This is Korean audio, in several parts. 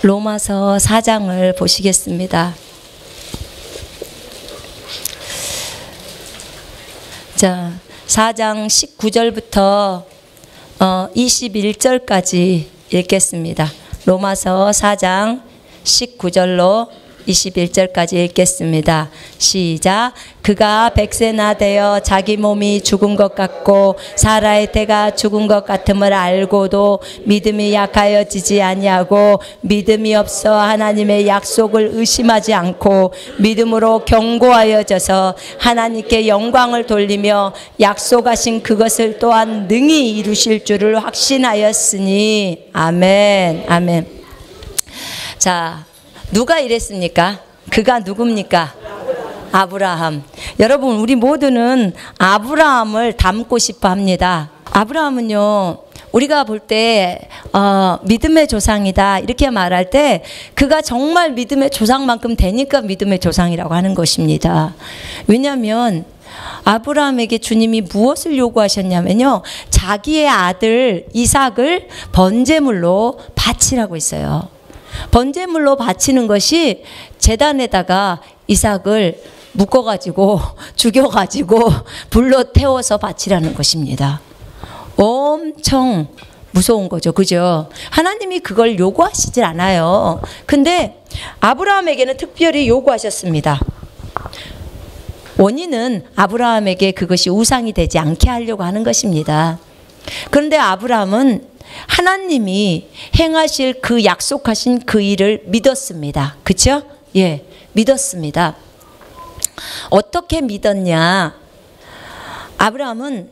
로마서 4장을 보시겠습니다. 자, 4장 19절부터 21절까지 읽겠습니다. 로마서 4장 19절로 21절까지 읽겠습니다. 시작. 그가 백세나 되어 자기 몸이 죽은 것 같고 사라의 태가 죽은 것 같음을 알고도 믿음이 약하여지지 아니하고 믿음이 없어 하나님의 약속을 의심하지 않고 믿음으로 견고하여져서 하나님께 영광을 돌리며 약속하신 그것을 또한 능히 이루실 줄을 확신하였으니. 아멘. 아멘. 자, 누가 이랬습니까? 그가 누굽니까? 아브라함. 여러분, 우리 모두는 아브라함을 닮고 싶어 합니다. 아브라함은요, 우리가 볼 때 믿음의 조상이다 이렇게 말할 때 그가 정말 믿음의 조상만큼 되니까 믿음의 조상이라고 하는 것입니다. 왜냐하면 아브라함에게 주님이 무엇을 요구하셨냐면요, 자기의 아들 이삭을 번제물로 바치라고 했어요. 번제물로 바치는 것이 제단에다가 이삭을 묶어가지고 죽여가지고 불로 태워서 바치라는 것입니다. 엄청 무서운 거죠. 그죠? 하나님이 그걸 요구하시질 않아요. 근데 아브라함에게는 특별히 요구하셨습니다. 원인은 아브라함에게 그것이 우상이 되지 않게 하려고 하는 것입니다. 그런데 아브라함은 하나님이 행하실 그 약속하신 그 일을 믿었습니다. 그렇죠? 예, 믿었습니다. 어떻게 믿었냐? 아브라함은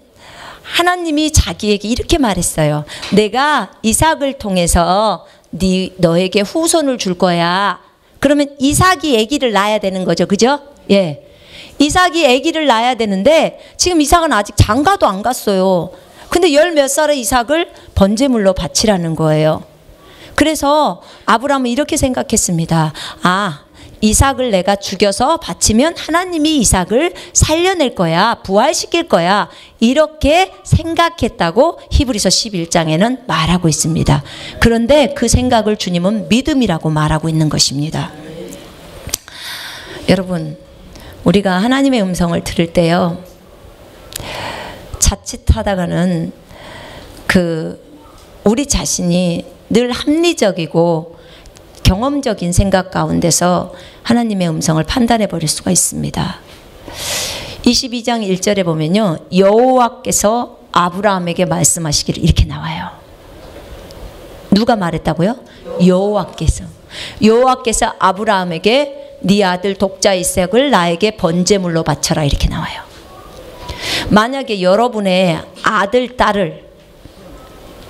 하나님이 자기에게 이렇게 말했어요. 내가 이삭을 통해서 너에게 후손을 줄 거야. 그러면 이삭이 아기를 낳아야 되는 거죠. 그죠? 예. 이삭이 아기를 낳아야 되는데 지금 이삭은 아직 장가도 안 갔어요. 근데 10몇 살의 이삭을 번제물로 바치라는 거예요. 그래서 아브라함은 이렇게 생각했습니다. 아, 이삭을 내가 죽여서 바치면 하나님이 이삭을 살려낼 거야, 부활시킬 거야, 이렇게 생각했다고 히브리서 11장에는 말하고 있습니다. 그런데 그 생각을 주님은 믿음이라고 말하고 있는 것입니다. 여러분, 우리가 하나님의 음성을 들을 때요, 자칫하다가는 우리 자신이 늘 합리적이고 경험적인 생각 가운데서 하나님의 음성을 판단해 버릴 수가 있습니다. 22장 1절에 보면요, 여호와께서 아브라함에게 말씀하시기를 이렇게 나와요. 누가 말했다고요? 여호와께서 아브라함에게 네 아들 독자 이삭을 나에게 번제물로 바쳐라 이렇게 나와요. 만약에 여러분의 아들, 딸을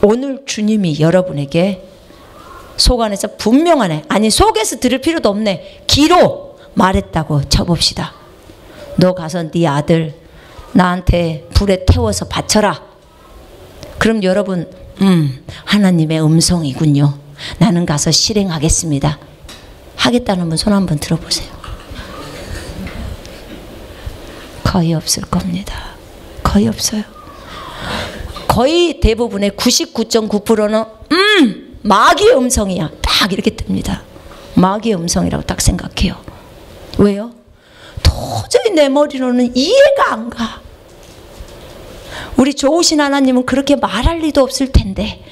오늘 주님이 여러분에게 속 안에서 분명하네, 아니 속에서 들을 필요도 없네, 귀로 말했다고 쳐봅시다. 너 가서 네 아들 나한테 불에 태워서 바쳐라. 그럼 여러분, 하나님의 음성이군요. 나는 가서 실행하겠습니다. 하겠다는 분 손 한번 들어보세요. 거의 없을 겁니다. 거의 없어요. 거의 대부분의 99.9%는 마귀의 음성이야. 딱 이렇게 뜹니다. 마귀의 음성이라고 딱 생각해요. 왜요? 도저히 내 머리로는 이해가 안 가. 우리 좋으신 하나님은 그렇게 말할 리도 없을 텐데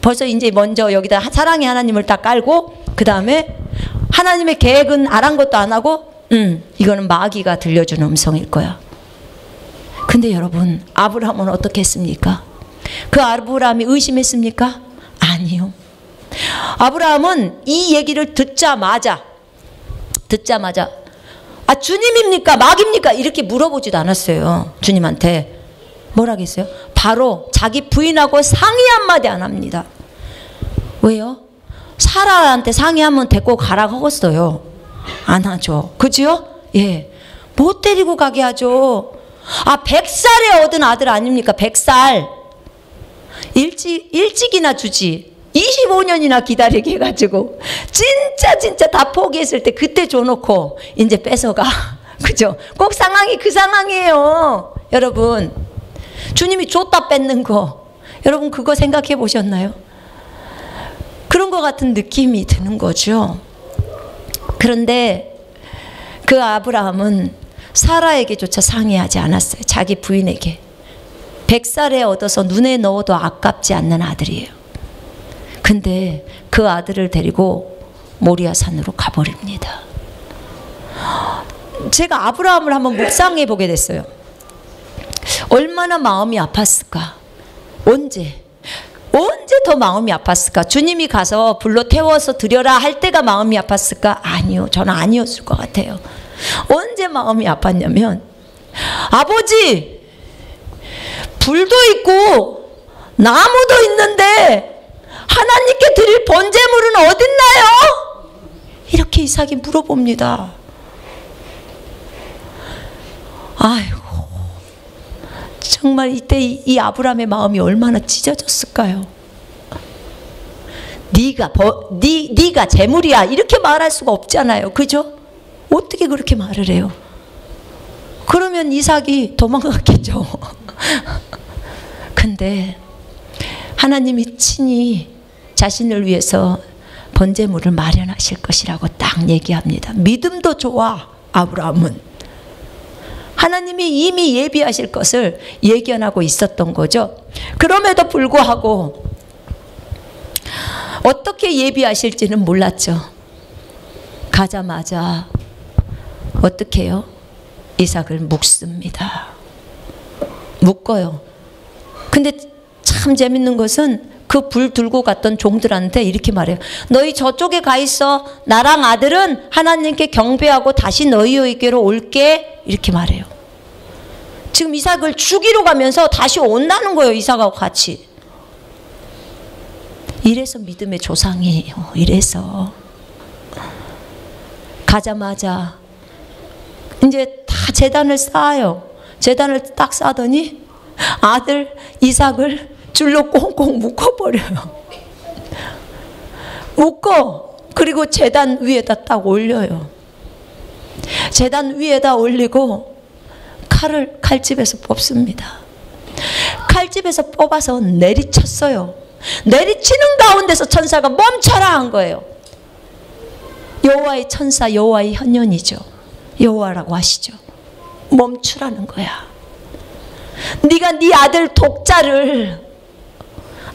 벌써 이제 먼저 여기다 사랑의 하나님을 딱 깔고 그 다음에 하나님의 계획은 아랑곳도 안 하고 이거는 마귀가 들려주는 음성일 거야. 근데 여러분, 아브라함은 어떻게 했습니까? 그 아브라함이 의심했습니까? 아니요. 아브라함은 이 얘기를 듣자마자 아, 주님입니까? 마귀입니까? 이렇게 물어보지도 않았어요. 주님한테. 뭐라겠어요? 바로 자기 부인하고 상의 한마디 안 합니다. 왜요? 사라한테 상의하면 데리고 가라고 하겠어요. 안 하죠. 그죠? 예. 못 데리고 가게 하죠. 아, 100살에 얻은 아들 아닙니까? 100살. 일찍이나 주지. 25년이나 기다리게 해가지고 진짜 다 포기했을 때 그때 줘놓고 이제 뺏어가. 그죠? 꼭 상황이 그 상황이에요. 여러분, 주님이 줬다 뺏는 거, 여러분 그거 생각해 보셨나요? 그런 것 같은 느낌이 드는 거죠. 그런데 그 아브라함은 사라에게조차 상의하지 않았어요. 자기 부인에게. 100살에 얻어서 눈에 넣어도 아깝지 않는 아들이에요. 근데 그 아들을 데리고 모리아 산으로 가버립니다. 제가 아브라함을 한번 묵상해 보게 됐어요. 얼마나 마음이 아팠을까? 언제 더 마음이 아팠을까? 주님이 가서 불로 태워서 드려라 할 때가 마음이 아팠을까? 아니요. 저는 아니었을 것 같아요. 언제 마음이 아팠냐면, 아버지, 불도 있고 나무도 있는데 하나님께 드릴 번제물은 어딨나요? 이렇게 이삭이 물어봅니다. 아이고, 정말 이때 이 아브라함의 마음이 얼마나 찢어졌을까요? 네가 재물이야 이렇게 말할 수가 없잖아요. 그죠? 어떻게 그렇게 말을 해요? 그러면 이삭이 도망갔겠죠. 근데 하나님이 친히 자신을 위해서 번제물을 마련하실 것이라고 딱 얘기합니다. 믿음도 좋아, 아브라함은. 하나님이 이미 예비하실 것을 예견하고 있었던 거죠. 그럼에도 불구하고 어떻게 예비하실지는 몰랐죠. 가자마자 어떻게 해요? 이삭을 묶습니다. 묶어요. 근데 참 재밌는 것은 그 불 들고 갔던 종들한테 이렇게 말해요. 너희 저쪽에 가 있어. 나랑 아들은 하나님께 경배하고 다시 너희에게로 올게. 이렇게 말해요. 지금 이삭을 죽이러 가면서 다시 온다는 거예요. 이삭하고 같이. 이래서 믿음의 조상이에요. 이래서. 가자마자 이제 다 제단을 쌓아요. 제단을 딱 쌓더니 아들 이삭을 줄로 꽁꽁 묶어버려요. 묶어. 그리고 제단 위에다 딱 올려요. 제단 위에다 올리고 칼집에서 뽑습니다. 칼집에서 뽑아서 내리쳤어요. 내리치는 가운데서 천사가 멈춰라 한 거예요. 여호와의 천사, 여호와의 현현이죠. 여호와라고 하시죠. 멈추라는 거야. 네가 네 아들 독자를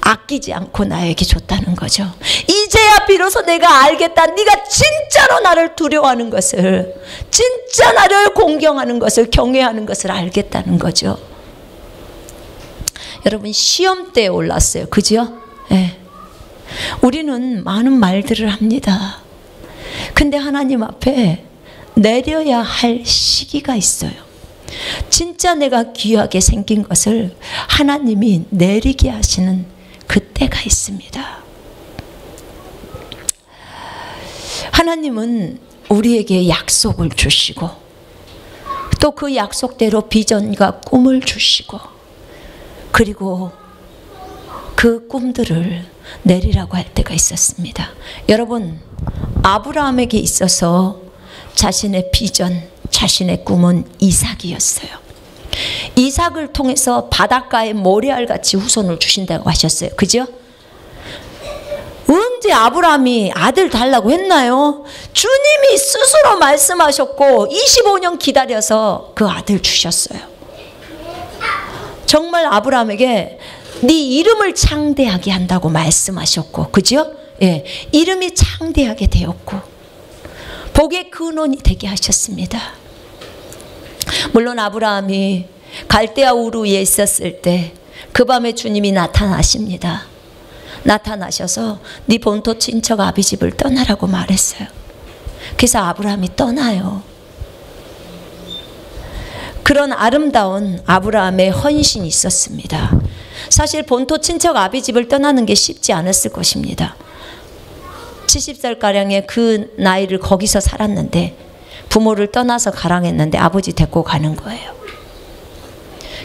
아끼지 않고 나에게 줬다는 거죠. 이제야 비로소 내가 알겠다. 네가 진짜로 나를 두려워하는 것을, 진짜 나를 공경하는 것을, 경외하는 것을 알겠다는 거죠. 여러분, 시험대에 올랐어요. 그죠? 네. 우리는 많은 말들을 합니다. 근데 하나님 앞에 내려야 할 시기가 있어요. 진짜 내가 귀하게 생긴 것을 하나님이 내리게 하시는 그때가 있습니다. 하나님은 우리에게 약속을 주시고 또 그 약속대로 비전과 꿈을 주시고 그리고 그 꿈들을 내리라고 할 때가 있었습니다. 여러분, 아브라함에게 있어서 자신의 비전, 자신의 꿈은 이삭이었어요. 이삭을 통해서 바닷가에 모래알같이 후손을 주신다고 하셨어요. 그죠? 언제 아브라함이 아들 달라고 했나요? 주님이 스스로 말씀하셨고 25년 기다려서 그 아들 주셨어요. 정말 아브라함에게 네 이름을 창대하게 한다고 말씀하셨고, 그죠? 예, 이름이 창대하게 되었고 복의 근원이 되게 하셨습니다. 물론 아브라함이 갈대아 우르에 있었을 때 그 밤에 주님이 나타나십니다. 나타나셔서 네 본토 친척 아비 집을 떠나라고 말했어요. 그래서 아브라함이 떠나요. 그런 아름다운 아브라함의 헌신이 있었습니다. 사실 본토 친척 아비 집을 떠나는 게 쉽지 않았을 것입니다. 70살가량의 그 나이를 거기서 살았는데 부모를 떠나서 가랑했는데 아버지 데리고 가는 거예요.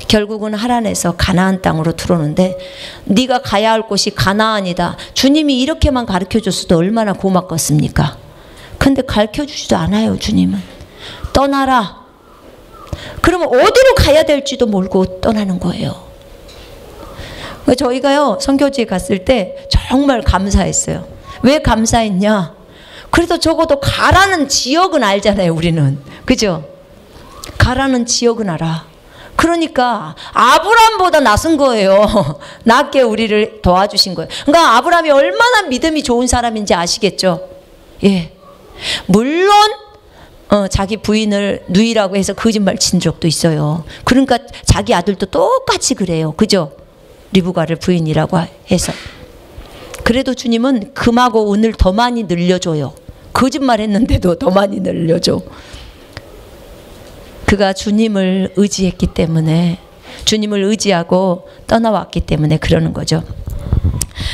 결국은 하란에서 가나안 땅으로 들어오는데 네가 가야 할 곳이 가나안이다. 주님이 이렇게만 가르쳐줬어도 얼마나 고맙겠습니까? 근데 가르쳐주지도 않아요. 주님은. 떠나라. 그러면 어디로 가야 될지도 모르고 떠나는 거예요. 저희가요 선교지에 갔을 때 정말 감사했어요. 왜 감사했냐? 그래도 적어도 가라는 지역은 알잖아요, 우리는. 그죠? 가라는 지역은 알아. 그러니까 아브라함보다 낫은 거예요. 낫게 우리를 도와주신 거예요. 그러니까 아브라함이 얼마나 믿음이 좋은 사람인지 아시겠죠? 예. 물론 자기 부인을 누이라고 해서 거짓말 친 적도 있어요. 그러니까 자기 아들도 똑같이 그래요. 그죠? 리브가를 부인이라고 해서. 그래도 주님은 금하고 은을 더 많이 늘려줘요. 거짓말 했는데도 더 많이 늘려줘. 그가 주님을 의지했기 때문에, 주님을 의지하고 떠나왔기 때문에 그러는 거죠.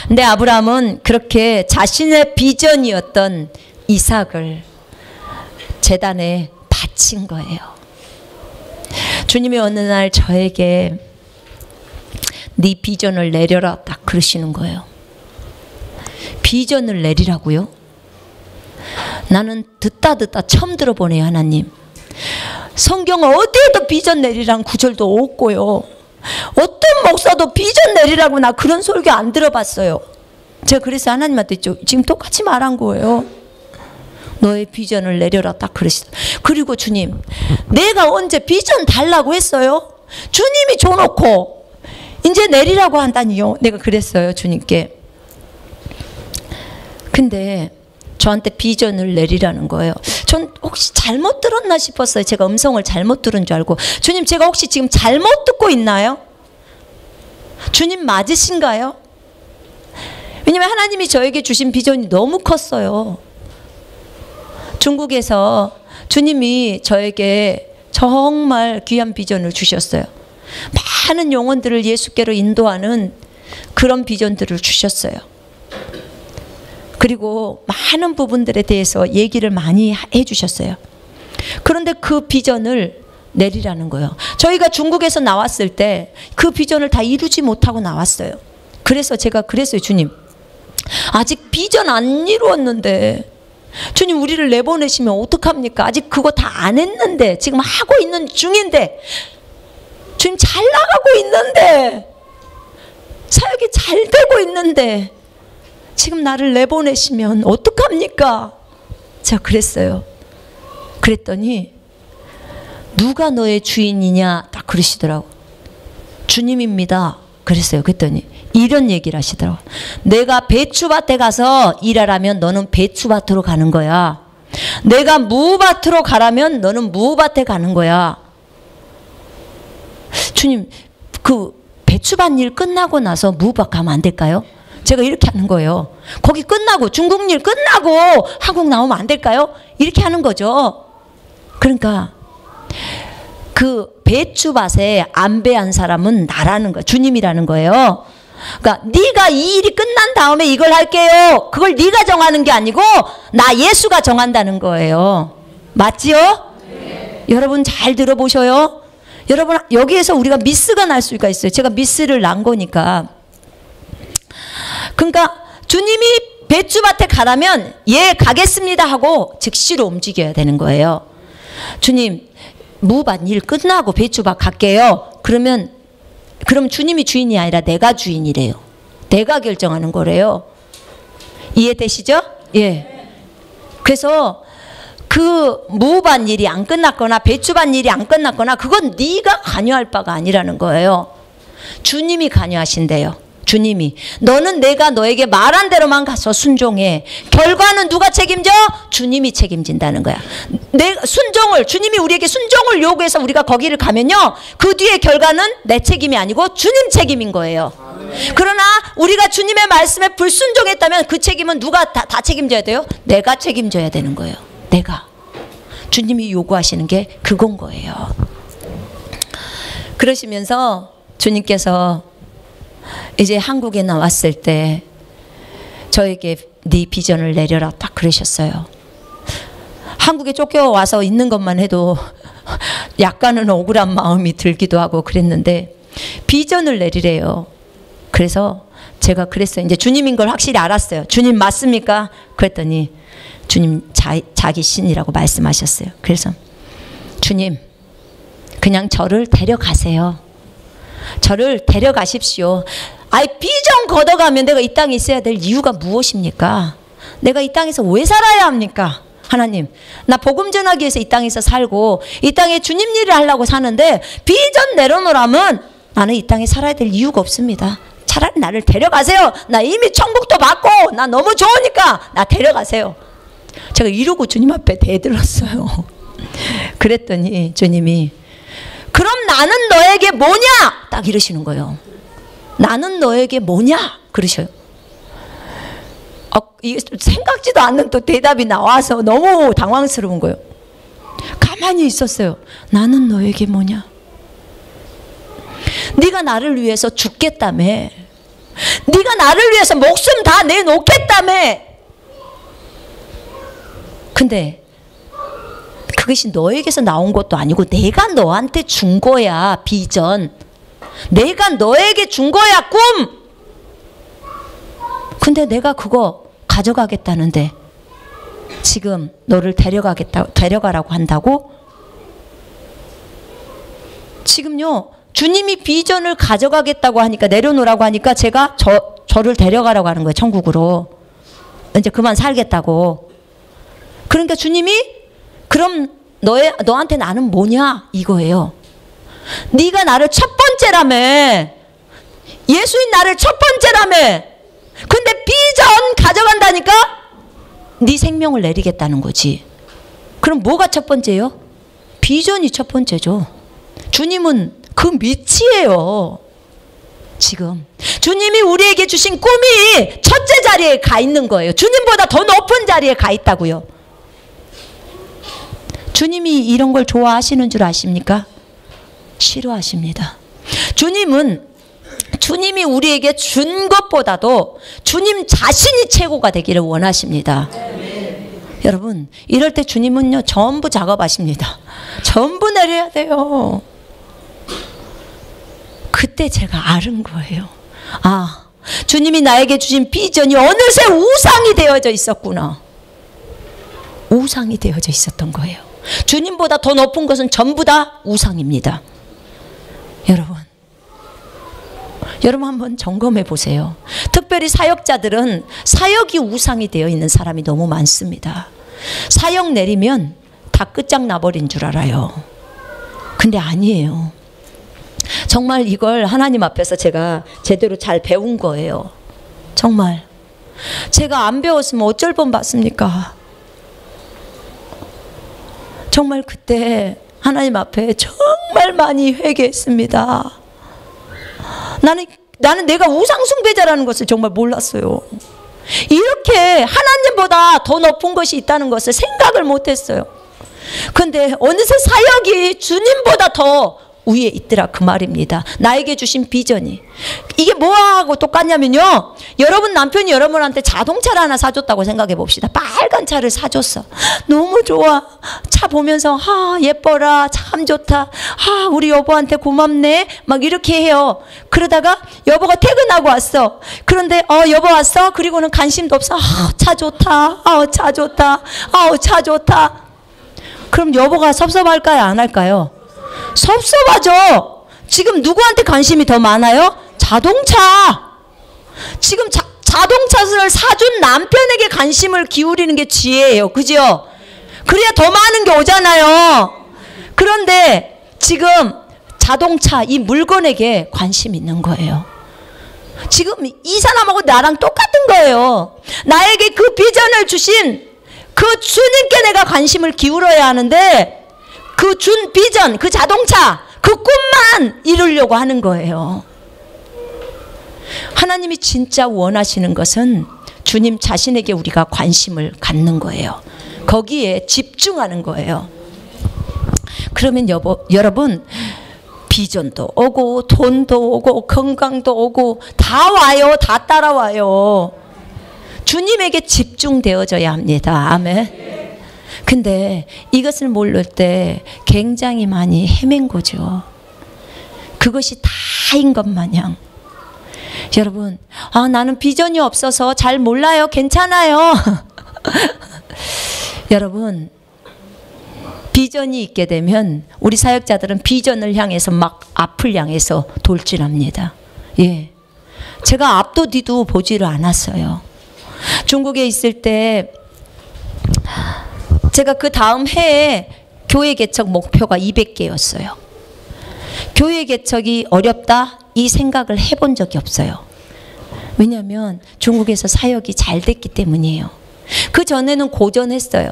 근데 아브라함은 그렇게 자신의 비전이었던 이삭을 제단에 바친 거예요. 주님이 어느 날 저에게 네 비전을 내려라 딱 그러시는 거예요. 비전을 내리라고요? 나는 듣다 처음 들어보네요. 하나님, 성경 어디에도 비전 내리라는 구절도 없고요, 어떤 목사도 비전 내리라고 나 그런 설교 안 들어봤어요. 제가 그래서 하나님한테 지금 똑같이 말한 거예요. 너의 비전을 내려라 딱 그러시다. 그리고 주님, 내가 언제 비전 달라고 했어요? 주님이 줘놓고 이제 내리라고 한다니요. 내가 그랬어요, 주님께. 근데 저한테 비전을 내리라는 거예요. 전 혹시 잘못 들었나 싶었어요. 제가 음성을 잘못 들은 줄 알고. 주님, 제가 혹시 지금 잘못 듣고 있나요? 주님 맞으신가요? 왜냐면 하나님이 저에게 주신 비전이 너무 컸어요. 중국에서 주님이 저에게 정말 귀한 비전을 주셨어요. 많은 영혼들을 예수께로 인도하는 그런 비전들을 주셨어요. 그리고 많은 부분들에 대해서 얘기를 많이 해주셨어요. 그런데 그 비전을 내리라는 거예요. 저희가 중국에서 나왔을 때 그 비전을 다 이루지 못하고 나왔어요. 그래서 제가 그랬어요. 주님, 아직 비전 안 이루었는데 주님 우리를 내보내시면 어떡합니까? 아직 그거 다 안 했는데, 지금 하고 있는 중인데, 주님 잘 나가고 있는데, 사역이 잘 되고 있는데 지금 나를 내보내시면 어떡합니까? 제가 그랬어요. 그랬더니 누가 너의 주인이냐 딱 그러시더라고. 주님입니다. 그랬어요. 그랬더니 이런 얘기를 하시더라고. 내가 배추밭에 가서 일하라면 너는 배추밭으로 가는 거야. 내가 무밭으로 가라면 너는 무밭에 가는 거야. 주님, 그 배추밭 일 끝나고 나서 무밭 가면 안 될까요? 제가 이렇게 하는 거예요. 거기 끝나고 중국 일 끝나고 한국 나오면 안 될까요? 이렇게 하는 거죠. 그러니까 그 배추밭에 안배한 사람은 나라는 거예요. 주님이라는 거예요. 그러니까 네가 이 일이 끝난 다음에 이걸 할게요. 그걸 네가 정하는 게 아니고 나 예수가 정한다는 거예요. 맞지요? 네. 여러분 잘 들어보셔요. 여러분 여기에서 우리가 미스가 날 수가 있어요. 제가 미스를 난 거니까. 그러니까 주님이 배추밭에 가라면 예 가겠습니다 하고 즉시로 움직여야 되는 거예요. 주님 무밭 일 끝나고 배추밭 갈게요. 그럼 주님이 주인이 아니라 내가 주인이래요. 내가 결정하는 거래요. 이해되시죠? 예. 그래서 그 무밭 일이 안 끝났거나 배추밭 일이 안 끝났거나 그건 네가 관여할 바가 아니라는 거예요. 주님이 관여하신대요. 주님이 너는 내가 너에게 말한 대로만 가서 순종해. 결과는 누가 책임져? 주님이 책임진다는 거야. 순종을 주님이 우리에게 순종을 요구해서 우리가 거기를 가면요, 그 뒤에 결과는 내 책임이 아니고 주님 책임인 거예요. 그러나 우리가 주님의 말씀에 불순종했다면 그 책임은 누가 다 책임져야 돼요? 내가 책임져야 되는 거예요. 내가. 주님이 요구하시는 게 그건 거예요. 그러시면서 주님께서 이제 한국에 나왔을 때 저에게 네 비전을 내려라 딱 그러셨어요. 한국에 쫓겨와서 있는 것만 해도 약간은 억울한 마음이 들기도 하고 그랬는데 비전을 내리래요. 그래서 제가 그랬어요. 이제 주님인 걸 확실히 알았어요. 주님 맞습니까? 그랬더니 주님 자기 신이라고 말씀하셨어요. 그래서 주님 그냥 저를 데려가세요. 저를 데려가십시오. 아이 비전 걷어가면 내가 이 땅에 있어야 될 이유가 무엇입니까? 내가 이 땅에서 왜 살아야 합니까? 하나님, 나 복음 전하기 위해서 이 땅에서 살고 이 땅에 주님 일을 하려고 사는데 비전 내려놓으라면 나는 이 땅에 살아야 될 이유가 없습니다. 차라리 나를 데려가세요. 나 이미 천국도 받고 나 너무 좋으니까 나 데려가세요. 제가 이러고 주님 앞에 대들었어요. 그랬더니 주님이 그럼 나는 너에게 뭐냐? 딱 이러시는 거예요. 나는 너에게 뭐냐? 그러셔요. 생각지도 않는 또 대답이 나와서 너무 당황스러운 거예요. 가만히 있었어요. 나는 너에게 뭐냐? 네가 나를 위해서 죽겠다며. 네가 나를 위해서 목숨 다 내놓겠다며. 근데 그것이 너에게서 나온 것도 아니고 내가 너한테 준 거야. 비전. 내가 너에게 준 거야. 꿈. 근데 내가 그거 가져가겠다는데 지금 너를 데려가라고 한다고? 지금요, 주님이 비전을 가져가겠다고 하니까, 내려놓으라고 하니까 제가 저를 데려가라고 하는 거예요. 천국으로. 이제 그만 살겠다고. 그러니까 주님이 그럼 너한테 나는 뭐냐? 이거예요. 네가 나를 첫 번째라며. 예수인 나를 첫 번째라며. 근데 비전 가져간다니까? 네 생명을 내리겠다는 거지. 그럼 뭐가 첫 번째요? 비전이 첫 번째죠. 주님은 그 밑이에요. 지금 주님이 우리에게 주신 꿈이 첫째 자리에 가 있는 거예요. 주님보다 더 높은 자리에 가 있다고요. 주님이 이런 걸 좋아하시는 줄 아십니까? 싫어하십니다. 주님이 우리에게 준 것보다도 주님 자신이 최고가 되기를 원하십니다. 여러분, 이럴 때 주님은요, 전부 작업하십니다. 전부 내려야 돼요. 그때 제가 알은 거예요. 아, 주님이 나에게 주신 비전이 어느새 우상이 되어져 있었구나. 우상이 되어져 있었던 거예요. 주님보다 더 높은 것은 전부 다 우상입니다. 여러분 한번 점검해 보세요. 특별히 사역자들은 사역이 우상이 되어 있는 사람이 너무 많습니다. 사역 내리면 다 끝장나버린 줄 알아요. 근데 아니에요. 정말 이걸 하나님 앞에서 제가 제대로 잘 배운 거예요. 정말 제가 안 배웠으면 어쩔 뻔 봤습니까? 정말 그때 하나님 앞에 정말 많이 회개했습니다. 나는 내가 우상 숭배자라는 것을 정말 몰랐어요. 이렇게 하나님보다 더 높은 것이 있다는 것을 생각을 못했어요. 근데 어느새 사역이 주님보다 더 위에 있더라, 그 말입니다. 나에게 주신 비전이. 이게 뭐하고 똑같냐면요, 여러분 남편이 여러분한테 자동차를 하나 사줬다고 생각해 봅시다. 빨간 차를 사줬어. 너무 좋아. 차 보면서 예뻐라, 참 좋다, 우리 여보한테 고맙네, 막 이렇게 해요. 그러다가 여보가 퇴근하고 왔어. 그런데 여보 왔어? 그리고는 관심도 없어. 차 좋다, 차 좋다, 차 좋다. 그럼 여보가 섭섭할까요, 안 할까요? 섭섭하죠. 지금 누구한테 관심이 더 많아요? 자동차. 지금 자동차를 사준 남편에게 관심을 기울이는 게 지혜예요. 그죠? 그래야 더 많은 게 오잖아요. 그런데 지금 자동차, 이 물건에게 관심이 있는 거예요. 지금 이 사람하고 나랑 똑같은 거예요. 나에게 그 비전을 주신 그 주님께 내가 관심을 기울여야 하는데, 그 준 비전, 그 자동차, 그 꿈만 이루려고 하는 거예요. 하나님이 진짜 원하시는 것은 주님 자신에게 우리가 관심을 갖는 거예요. 거기에 집중하는 거예요. 그러면 여러분, 비전도 오고 돈도 오고 건강도 오고 다 와요. 다 따라와요. 주님에게 집중되어져야 합니다. 아멘. 근데 이것을 모를 때 굉장히 많이 헤맨 거죠. 그것이 다인 것 마냥. 여러분, 나는 비전이 없어서 잘 몰라요. 괜찮아요. 여러분, 비전이 있게 되면 우리 사역자들은 비전을 향해서 막 앞을 향해서 돌진합니다. 예, 제가 앞도 뒤도 보지를 않았어요. 중국에 있을 때 제가 그 다음 해에 교회 개척 목표가 200개였어요. 교회 개척이 어렵다 이 생각을 해본 적이 없어요. 왜냐하면 중국에서 사역이 잘 됐기 때문이에요. 그 전에는 고전했어요.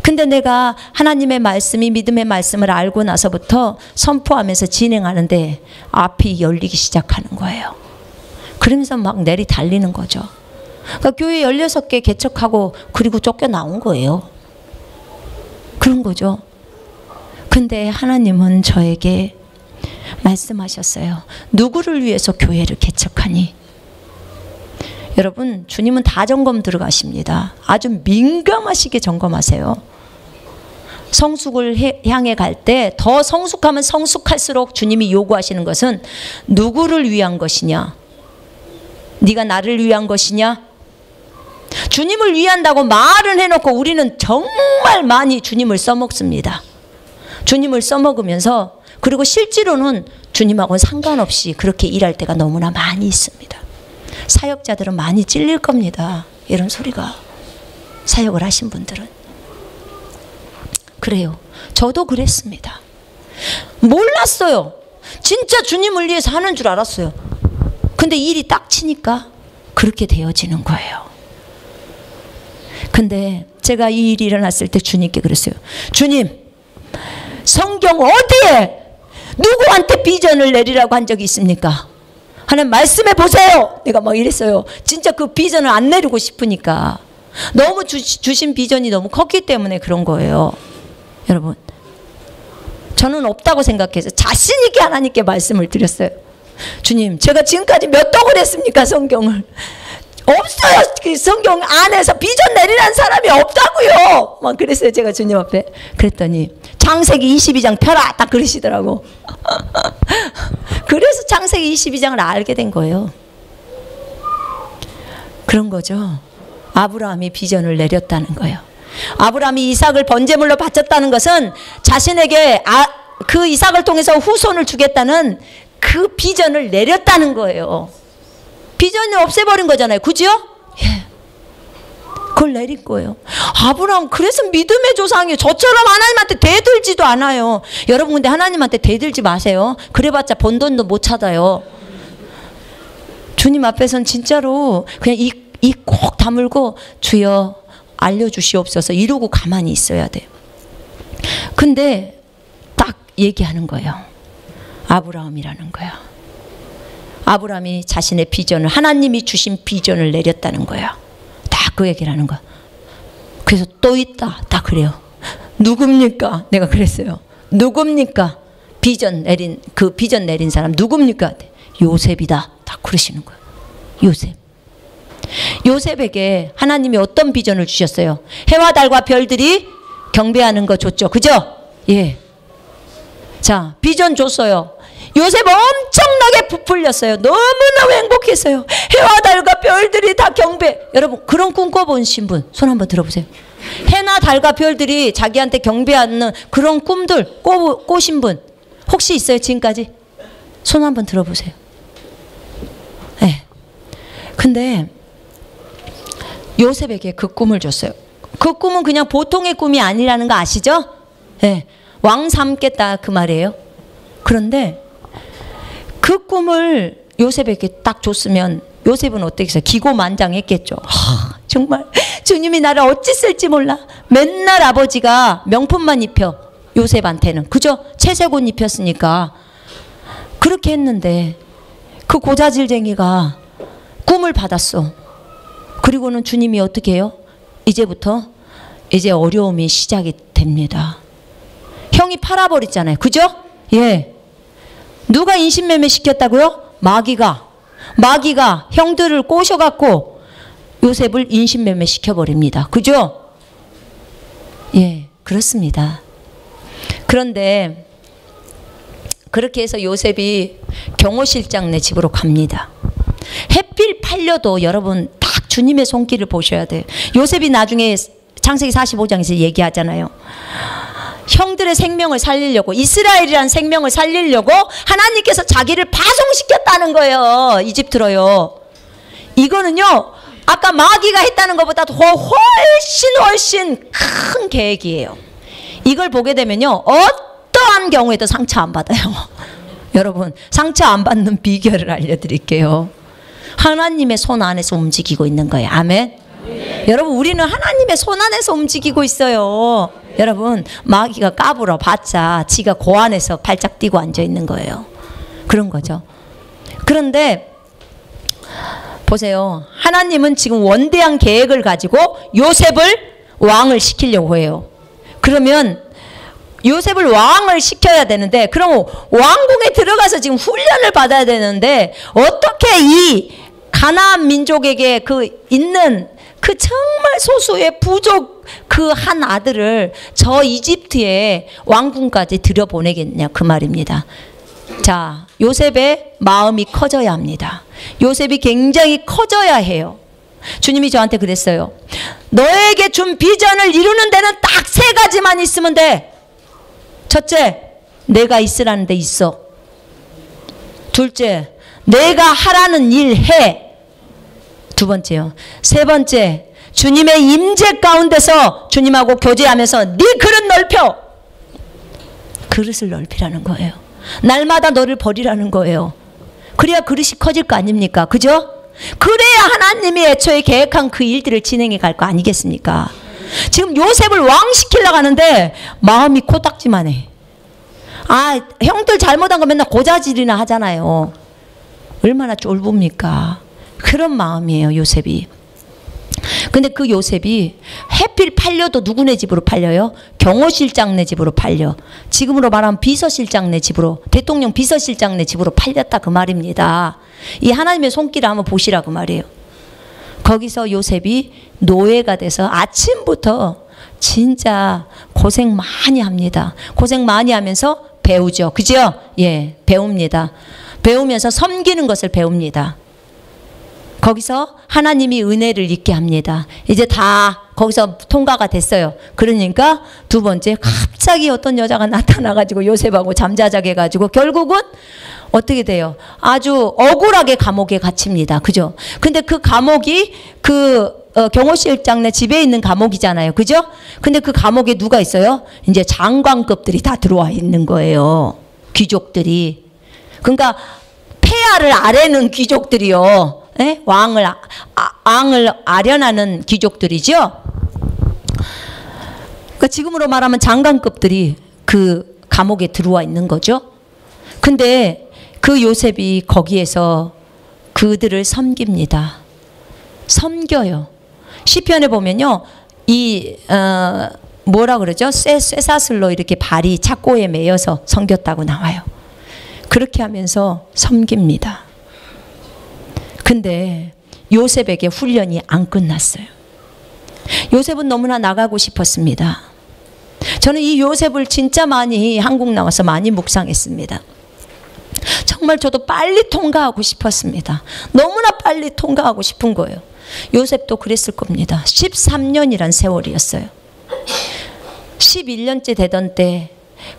근데 내가 하나님의 말씀이 믿음의 말씀을 알고 나서부터 선포하면서 진행하는데 앞이 열리기 시작하는 거예요. 그러면서 막 내리 달리는 거죠. 그러니까 교회 16개 개척하고 그리고 쫓겨나온 거예요. 그런 거죠. 근데 하나님은 저에게 말씀하셨어요. 누구를 위해서 교회를 개척하니? 여러분, 주님은 다 점검 들어가십니다. 아주 민감하시게 점검하세요. 성숙을 향해 갈 때 더 성숙하면 성숙할수록 주님이 요구하시는 것은 누구를 위한 것이냐? 네가 나를 위한 것이냐? 주님을 위한다고 말은 해놓고 우리는 정말 많이 주님을 써먹습니다. 주님을 써먹으면서 그리고 실제로는 주님하고는 상관없이 그렇게 일할 때가 너무나 많이 있습니다. 사역자들은 많이 찔릴 겁니다. 이런 소리가. 사역을 하신 분들은. 그래요. 저도 그랬습니다. 몰랐어요. 진짜 주님을 위해서 하는 줄 알았어요. 근데 일이 딱 치니까 그렇게 되어지는 거예요. 근데 제가 이 일이 일어났을 때 주님께 그랬어요. 주님, 성경 어디에 누구한테 비전을 내리라고 한 적이 있습니까? 하나님 말씀해 보세요. 내가 막 이랬어요. 진짜 그 비전을 안 내리고 싶으니까. 너무 주신 비전이 너무 컸기 때문에 그런 거예요. 여러분, 저는 없다고 생각해서 자신 있게 하나님께 말씀을 드렸어요. 주님, 제가 지금까지 몇 독을 했습니까? 성경을. 없어요. 그 성경 안에서 비전 내리라는 사람이 없다고요. 막 그랬어요. 제가 주님 앞에. 그랬더니 창세기 22장 펴라 딱 그러시더라고. 그래서 창세기 22장을 알게 된 거예요. 그런 거죠. 아브라함이 비전을 내렸다는 거예요. 아브라함이 이삭을 번제물로 바쳤다는 것은 자신에게 그 이삭을 통해서 후손을 주겠다는 그 비전을 내렸다는 거예요. 비전을 없애버린 거잖아요. 그죠? 예. 그걸 내린 거예요. 아브라함 그래서 믿음의 조상이에요. 저처럼 하나님한테 대들지도 않아요. 여러분 근데 하나님한테 대들지 마세요. 그래봤자 번 돈도 못 찾아요. 주님 앞에선 진짜로 그냥 이 꼭 다물고 주여 알려주시옵소서 이러고 가만히 있어야 돼요. 근데 딱 얘기하는 거예요. 아브라함이라는 거야. 아브라함이 자신의 비전을 하나님이 주신 비전을 내렸다는 거야. 딱 그 얘기를 하는 거야. 그래서 또 있다. 딱 그래요. 누굽니까? 내가 그랬어요. 누굽니까? 비전 내린 사람 누굽니까? 요셉이다. 딱 그러시는 거예요. 요셉. 요셉에게 하나님이 어떤 비전을 주셨어요? 해와 달과 별들이 경배하는 거 줬죠. 그죠? 예. 자, 비전 줬어요. 요셉 엄청나게 부풀렸어요. 너무너무 행복했어요. 해와 달과 별들이 다 경배. 여러분 그런 꿈 꿔보신 분 손 한번 들어보세요. 해나 달과 별들이 자기한테 경배하는 그런 꿈들 꿔신 분 혹시 있어요? 지금까지? 손 한번 들어보세요. 네. 근데 요셉에게 그 꿈을 줬어요. 그 꿈은 그냥 보통의 꿈이 아니라는 거 아시죠? 네. 왕 삼겠다 그 말이에요. 그런데 그 꿈을 요셉에게 딱 줬으면 요셉은 어떻겠어요? 기고만장했겠죠. 정말 주님이 나를 어찌 쓸지 몰라. 맨날 아버지가 명품만 입혀 요셉한테는. 그죠? 채색 옷 입혔으니까. 그렇게 했는데 그 고자질쟁이가 꿈을 받았어. 그리고는 주님이 어떻게 해요? 이제 어려움이 시작이 됩니다. 형이 팔아버렸잖아요. 그죠? 예. 누가 인신매매 시켰다고요? 마귀가 형들을 꼬셔갖고 요셉을 인신매매 시켜버립니다. 그죠? 예, 그렇습니다. 그런데 그렇게 해서 요셉이 경호실장네 집으로 갑니다. 해필 팔려도 여러분 딱 주님의 손길을 보셔야 돼요. 요셉이 나중에 창세기 45장에서 얘기하잖아요. 형들의 생명을 살리려고 이스라엘이라는 생명을 살리려고 하나님께서 자기를 파송시켰다는 거예요. 이집트로요. 이거는요 아까 마귀가 했다는 것보다 훨씬 큰 계획이에요. 이걸 보게 되면요, 어떠한 경우에도 상처 안 받아요. 여러분, 상처 안 받는 비결을 알려드릴게요. 하나님의 손 안에서 움직이고 있는 거예요. 아멘. 여러분, 우리는 하나님의 손 안에서 움직이고 있어요. 여러분, 마귀가 까불어 봤자 지가 그 안에서 발작 뛰고 앉아 있는 거예요. 그런 거죠. 그런데 보세요. 하나님은 지금 원대한 계획을 가지고 요셉을 왕을 시키려고 해요. 그러면 요셉을 왕을 시켜야 되는데, 그럼 왕궁에 들어가서 지금 훈련을 받아야 되는데, 어떻게 이 가나안 민족에게 그 있는 그 정말 소수의 부족 그 한 아들을 저 이집트의 왕궁까지 들여보내겠냐, 그 말입니다. 자, 요셉의 마음이 커져야 합니다. 요셉이 굉장히 커져야 해요. 주님이 저한테 그랬어요. 너에게 준 비전을 이루는 데는 딱 3가지만 있으면 돼. 첫째, 내가 있으라는 데 있어. 둘째, 내가 하라는 일 해. 두 번째요. 세 번째, 주님의 임재 가운데서 주님하고 교제하면서 네 그릇 넓혀. 그릇을 넓히라는 거예요. 날마다 너를 버리라는 거예요. 그래야 그릇이 커질 거 아닙니까? 그죠? 그래야 하나님이 애초에 계획한 그 일들을 진행해 갈 거 아니겠습니까? 지금 요셉을 왕 시키려고 하는데 마음이 코딱지만 해. 아, 형들 잘못한 거 맨날 고자질이나 하잖아요. 얼마나 쫄봅니까? 그런 마음이에요, 요셉이. 근데 그 요셉이 해필 팔려도 누구네 집으로 팔려요? 경호실장네 집으로 팔려. 지금으로 말하면 비서실장네 집으로, 대통령 비서실장네 집으로 팔렸다, 그 말입니다. 이 하나님의 손길을 한번 보시라, 그 말이에요. 거기서 요셉이 노예가 돼서 아침부터 진짜 고생 많이 합니다. 고생 많이 하면서 배우죠. 그죠? 예, 배웁니다. 배우면서 섬기는 것을 배웁니다. 거기서 하나님이 은혜를 있게 합니다. 이제 다 거기서 통과가 됐어요. 그러니까 두 번째, 갑자기 어떤 여자가 나타나가지고 요셉하고 잠자자게 해가지고 결국은 어떻게 돼요? 아주 억울하게 감옥에 갇힙니다. 그죠? 근데 그 감옥이 경호실장네 집에 있는 감옥이잖아요. 그죠? 근데 그 감옥에 누가 있어요? 이제 장관급들이 다 들어와 있는 거예요. 귀족들이. 그러니까 폐하를 아뢰는 귀족들이요. 네? 왕을 아련하는 귀족들이죠. 그러니까 지금으로 말하면 장관급들이 그 감옥에 들어와 있는 거죠. 근데 그 요셉이 거기에서 그들을 섬깁니다. 섬겨요. 시편에 보면요, 뭐라 그러죠? 쇠사슬로 이렇게 발이 착고에 매여서 섬겼다고 나와요. 그렇게 하면서 섬깁니다. 근데 요셉에게 훈련이 안 끝났어요. 요셉은 너무나 나가고 싶었습니다. 저는 이 요셉을 진짜 많이 한국 나와서 많이 묵상했습니다. 정말 저도 빨리 통과하고 싶었습니다. 너무나 빨리 통과하고 싶은 거예요. 요셉도 그랬을 겁니다. 13년이란 세월이었어요. 11년째 되던 때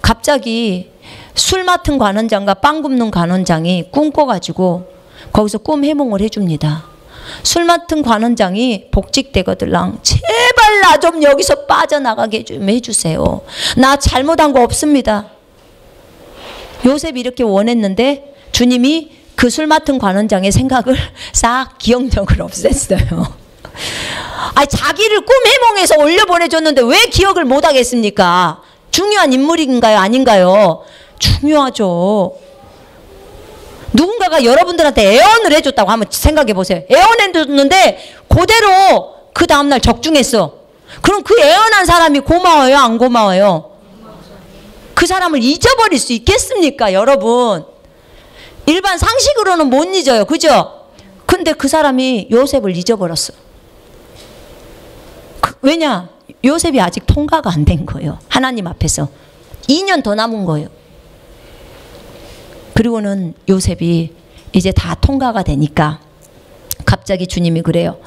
갑자기 술 맡은 관원장과 빵 굽는 관원장이 꿈꿔가지고 거기서 꿈 해몽을 해줍니다. 술 맡은 관원장이 복직되거들랑 제발 나 좀 여기서 빠져나가게 좀 해주세요. 나 잘못한 거 없습니다. 요셉이 이렇게 원했는데 주님이 그 술 맡은 관원장의 생각을 싹 기억력을 없앴어요. 아니, 자기를 꿈 해몽해서 올려보내줬는데 왜 기억을 못하겠습니까? 중요한 인물인가요? 아닌가요? 중요하죠. 누군가가 여러분들한테 애언을 해줬다고 한번 생각해 보세요. 애언해줬는데 그대로 그 다음날 적중했어. 그럼 그 애언한 사람이 고마워요? 안 고마워요? 그 사람을 잊어버릴 수 있겠습니까, 여러분? 일반 상식으로는 못 잊어요. 그죠? 근데 그 사람이 요셉을 잊어버렸어. 왜냐? 요셉이 아직 통과가 안 된 거예요. 하나님 앞에서. 2년 더 남은 거예요. 그리고는 요셉이 이제 다 통과가 되니까 갑자기 주님이 그래요.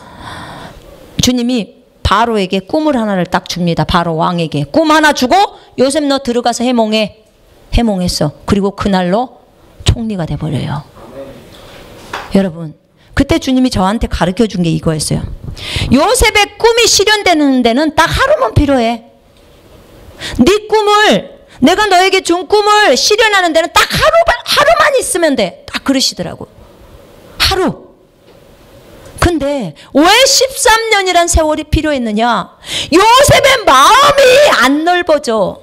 주님이 바로에게 꿈을 하나를 딱 줍니다. 바로 왕에게 꿈 하나 주고 요셉 너 들어가서 해몽해. 해몽했어. 그리고 그날로 총리가 돼버려요. 여러분, 그때 주님이 저한테 가르쳐 준 게 이거였어요. 요셉의 꿈이 실현되는 데는 딱 하루만 필요해. 네 꿈을, 내가 너에게 준 꿈을 실현하는 데는 딱 하루만 있으면 돼. 딱 그러시더라고. 하루. 근데 왜 13년이란 세월이 필요했느냐? 요셉의 마음이 안 넓어져.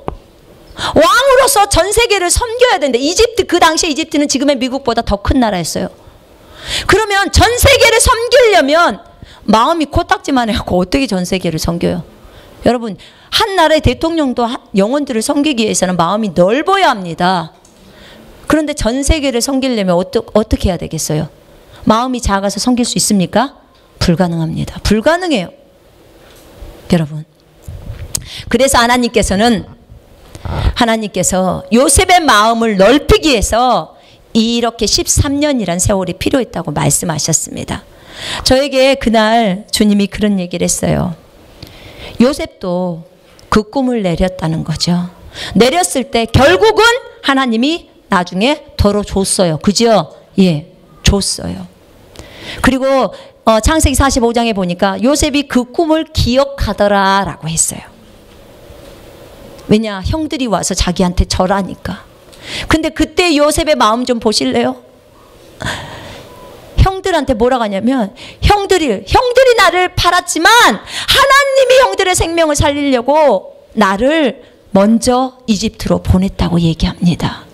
왕으로서 전 세계를 섬겨야 되는데, 이집트, 그 당시에 이집트는 지금의 미국보다 더 큰 나라였어요. 그러면 전 세계를 섬기려면 마음이 코딱지만 해갖고 어떻게 전 세계를 섬겨요? 여러분, 한 나라의 대통령도 영혼들을 섬기기 위해서는 마음이 넓어야 합니다. 그런데 전 세계를 섬기려면 어떻게 해야 되겠어요? 마음이 작아서 섬길 수 있습니까? 불가능합니다. 불가능해요. 여러분. 그래서 하나님께서 요셉의 마음을 넓히기 위해서 이렇게 13년이란 세월이 필요했다고 말씀하셨습니다. 저에게 그날 주님이 그런 얘기를 했어요. 요셉도 그 꿈을 내렸다는 거죠. 내렸을 때 결국은 하나님이 나중에 덜어줬어요. 그죠? 예, 줬어요. 그리고 창세기 45장에 보니까 요셉이 그 꿈을 기억하더라 라고 했어요. 왜냐? 형들이 와서 자기한테 절하니까. 근데 그때 요셉의 마음 좀 보실래요? 형들한테 뭐라고 하냐면, 형들이 나를 팔았지만 하나님이 형들의 생명을 살리려고 나를 먼저 이집트로 보냈다고 얘기합니다.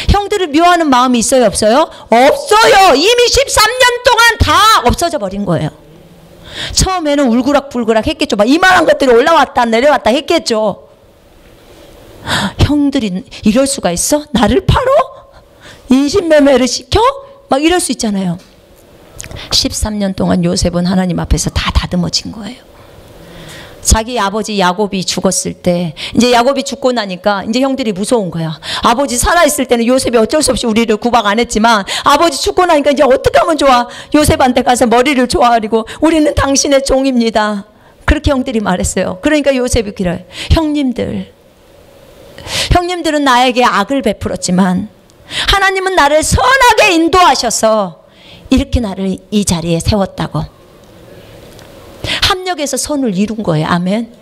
형들을 미워하는 마음이 있어요, 없어요? 없어요. 이미 13년 동안 다 없어져 버린 거예요. 처음에는 울그락불그락 했겠죠. 막 이만한 것들이 올라왔다 내려왔다 했겠죠. 형들이 이럴 수가 있어? 나를 팔어? 인신매매를 시켜? 막 이럴 수 있잖아요. 13년 동안 요셉은 하나님 앞에서 다 다듬어진 거예요. 자기 아버지 야곱이 죽었을 때, 이제 야곱이 죽고 나니까 이제 형들이 무서운 거야. 아버지 살아있을 때는 요셉이 어쩔 수 없이 우리를 구박 안 했지만, 아버지 죽고 나니까 이제 어떻게 하면 좋아? 요셉한테 가서 머리를 조아리고, 우리는 당신의 종입니다. 그렇게 형들이 말했어요. 그러니까 요셉이 그래요. 형님들은 나에게 악을 베풀었지만 하나님은 나를 선하게 인도하셔서 이렇게 나를 이 자리에 세웠다고. 합력해서 선을 이룬 거예요. 아멘.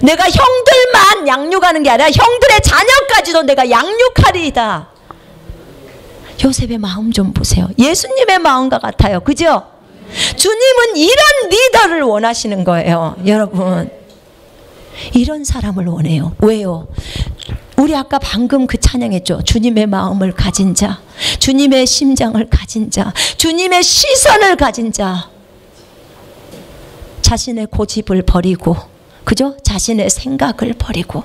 내가 형들만 양육하는 게 아니라 형들의 자녀까지도 내가 양육하리이다. 요셉의 마음 좀 보세요. 예수님의 마음과 같아요. 그죠? 주님은 이런 리더를 원하시는 거예요. 여러분, 이런 사람을 원해요. 왜요? 우리 아까 방금 그 찬양했죠. 주님의 마음을 가진 자, 주님의 심장을 가진 자, 주님의 시선을 가진 자, 자신의 고집을 버리고, 그죠? 자신의 생각을 버리고.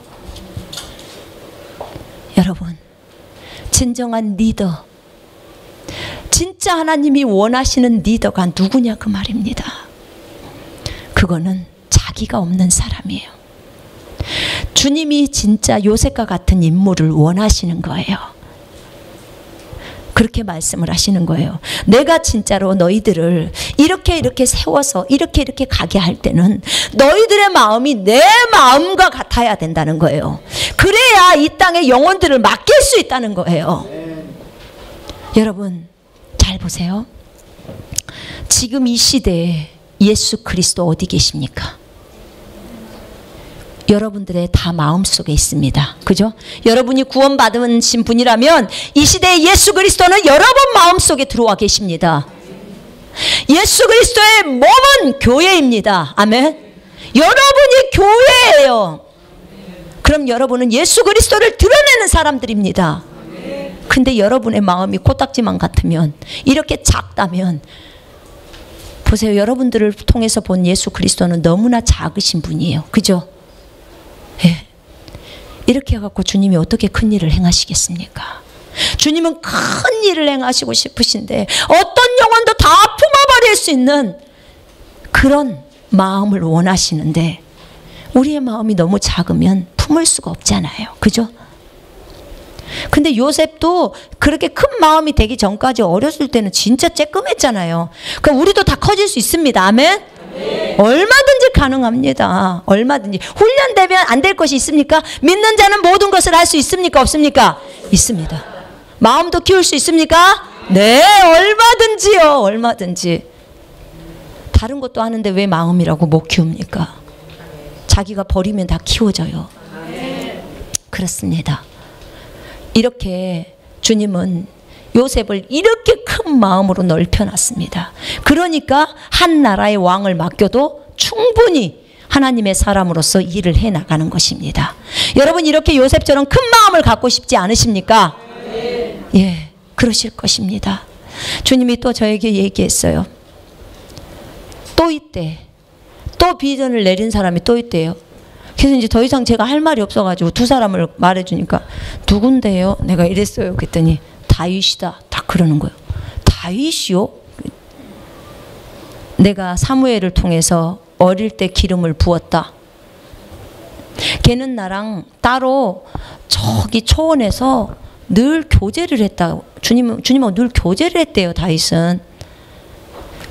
여러분, 진정한 리더, 진짜 하나님이 원하시는 리더가 누구냐 그 말입니다. 그거는 자기가 없는 사람이에요. 주님이 진짜 요셉과 같은 인물을 원하시는 거예요. 그렇게 말씀을 하시는 거예요. 내가 진짜로 너희들을 이렇게 세워서 이렇게 가게 할 때는 너희들의 마음이 내 마음과 같아야 된다는 거예요. 그래야 이 땅의 영혼들을 맡길 수 있다는 거예요. 여러분, 잘 보세요. 지금 이 시대에 예수 그리스도 어디 계십니까? 여러분들의 다 마음속에 있습니다. 그죠? 여러분이 구원받으신 분이라면 이 시대에 예수 그리스도는 여러분 마음속에 들어와 계십니다. 예수 그리스도의 몸은 교회입니다. 아멘. 여러분이 교회예요. 그럼 여러분은 예수 그리스도를 드러내는 사람들입니다. 근데 여러분의 마음이 코딱지만 같으면, 이렇게 작다면, 보세요. 여러분들을 통해서 본 예수 그리스도는 너무나 작으신 분이에요. 그죠? 예. 이렇게 해갖고 주님이 어떻게 큰 일을 행하시겠습니까? 주님은 큰 일을 행하시고 싶으신데 어떤 영혼도 다 품어버릴 수 있는 그런 마음을 원하시는데, 우리의 마음이 너무 작으면 품을 수가 없잖아요. 그죠? 근데 요셉도 그렇게 큰 마음이 되기 전까지 어렸을 때는 진짜 쬐끔했잖아요. 그러니까 우리도 다 커질 수 있습니다. 아멘? 네. 얼마든지 가능합니다. 얼마든지. 훈련되면 안 될 것이 있습니까? 믿는 자는 모든 것을 할 수 있습니까? 없습니까? 있습니다. 마음도 키울 수 있습니까? 네, 얼마든지요. 얼마든지. 다른 것도 하는데 왜 마음이라고 못 키웁니까? 자기가 버리면 다 키워져요. 그렇습니다. 이렇게 주님은 요셉을 이렇게 큰 마음으로 넓혀놨습니다. 그러니까 한 나라의 왕을 맡겨도 충분히 하나님의 사람으로서 일을 해나가는 것입니다. 여러분 이렇게 요셉처럼 큰 마음을 갖고 싶지 않으십니까? 예, 그러실 것입니다. 주님이 또 저에게 얘기했어요. 또 있대. 또 비전을 내린 사람이 또 있대요. 그래서 이제 더 이상 제가 할 말이 없어가지고 두 사람을 말해주니까 누군데요? 내가 이랬어요. 그랬더니 다윗이다. 딱 그러는 거예요. 다윗이요? 내가 사무엘을 통해서 어릴 때 기름을 부었다. 걔는 나랑 따로 저기 초원에서 늘 교제를 했다. 주님하고 늘 교제를 했대요. 다윗은.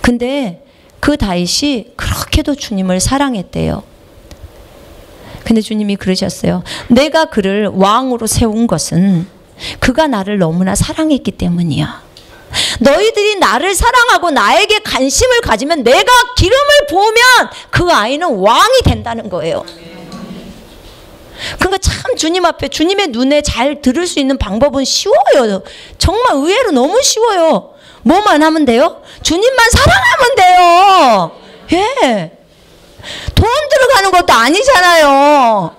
근데 그 다윗이 그렇게도 주님을 사랑했대요. 근데 주님이 그러셨어요. 내가 그를 왕으로 세운 것은 그가 나를 너무나 사랑했기 때문이야. 너희들이 나를 사랑하고 나에게 관심을 가지면 내가 기름을 부으면 그 아이는 왕이 된다는 거예요. 그러니까 참 주님 앞에 주님의 눈에 잘 들을 수 있는 방법은 쉬워요. 정말 의외로 너무 쉬워요. 뭐만 하면 돼요? 주님만 사랑하면 돼요. 예. 돈 들어가는 것도 아니잖아요.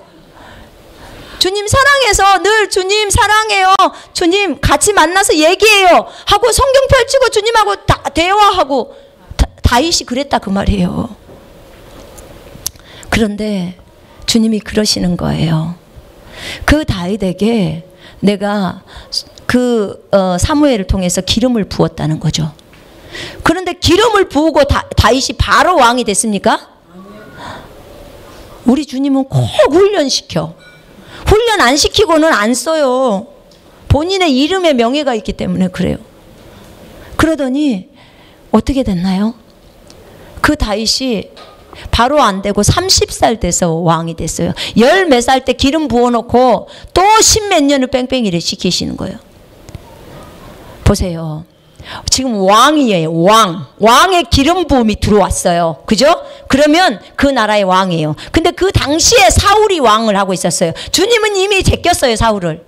주님 사랑해서 늘 주님 사랑해요. 주님 같이 만나서 얘기해요. 하고 성경 펼치고 주님하고 대화하고 다윗이 그랬다 그 말이에요. 그런데 주님이 그러시는 거예요. 그 다윗에게 내가 그 사무엘을 통해서 기름을 부었다는 거죠. 그런데 기름을 부으고 다윗이 바로 왕이 됐습니까? 우리 주님은 꼭 훈련시켜. 훈련 안 시키고는 안 써요. 본인의 이름에 명예가 있기 때문에 그래요. 그러더니 어떻게 됐나요? 그 다윗이 바로 안 되고 30살 돼서 왕이 됐어요. 10몇 살 때 기름 부어놓고 또 10몇 년을 뺑뺑이를 시키시는 거예요. 보세요. 지금 왕이에요. 왕의 기름 부음이 들어왔어요. 그죠? 그러면 그 나라의 왕이에요. 근데 그 당시에 사울이 왕을 하고 있었어요. 주님은 이미 제꼈어요. 사울을.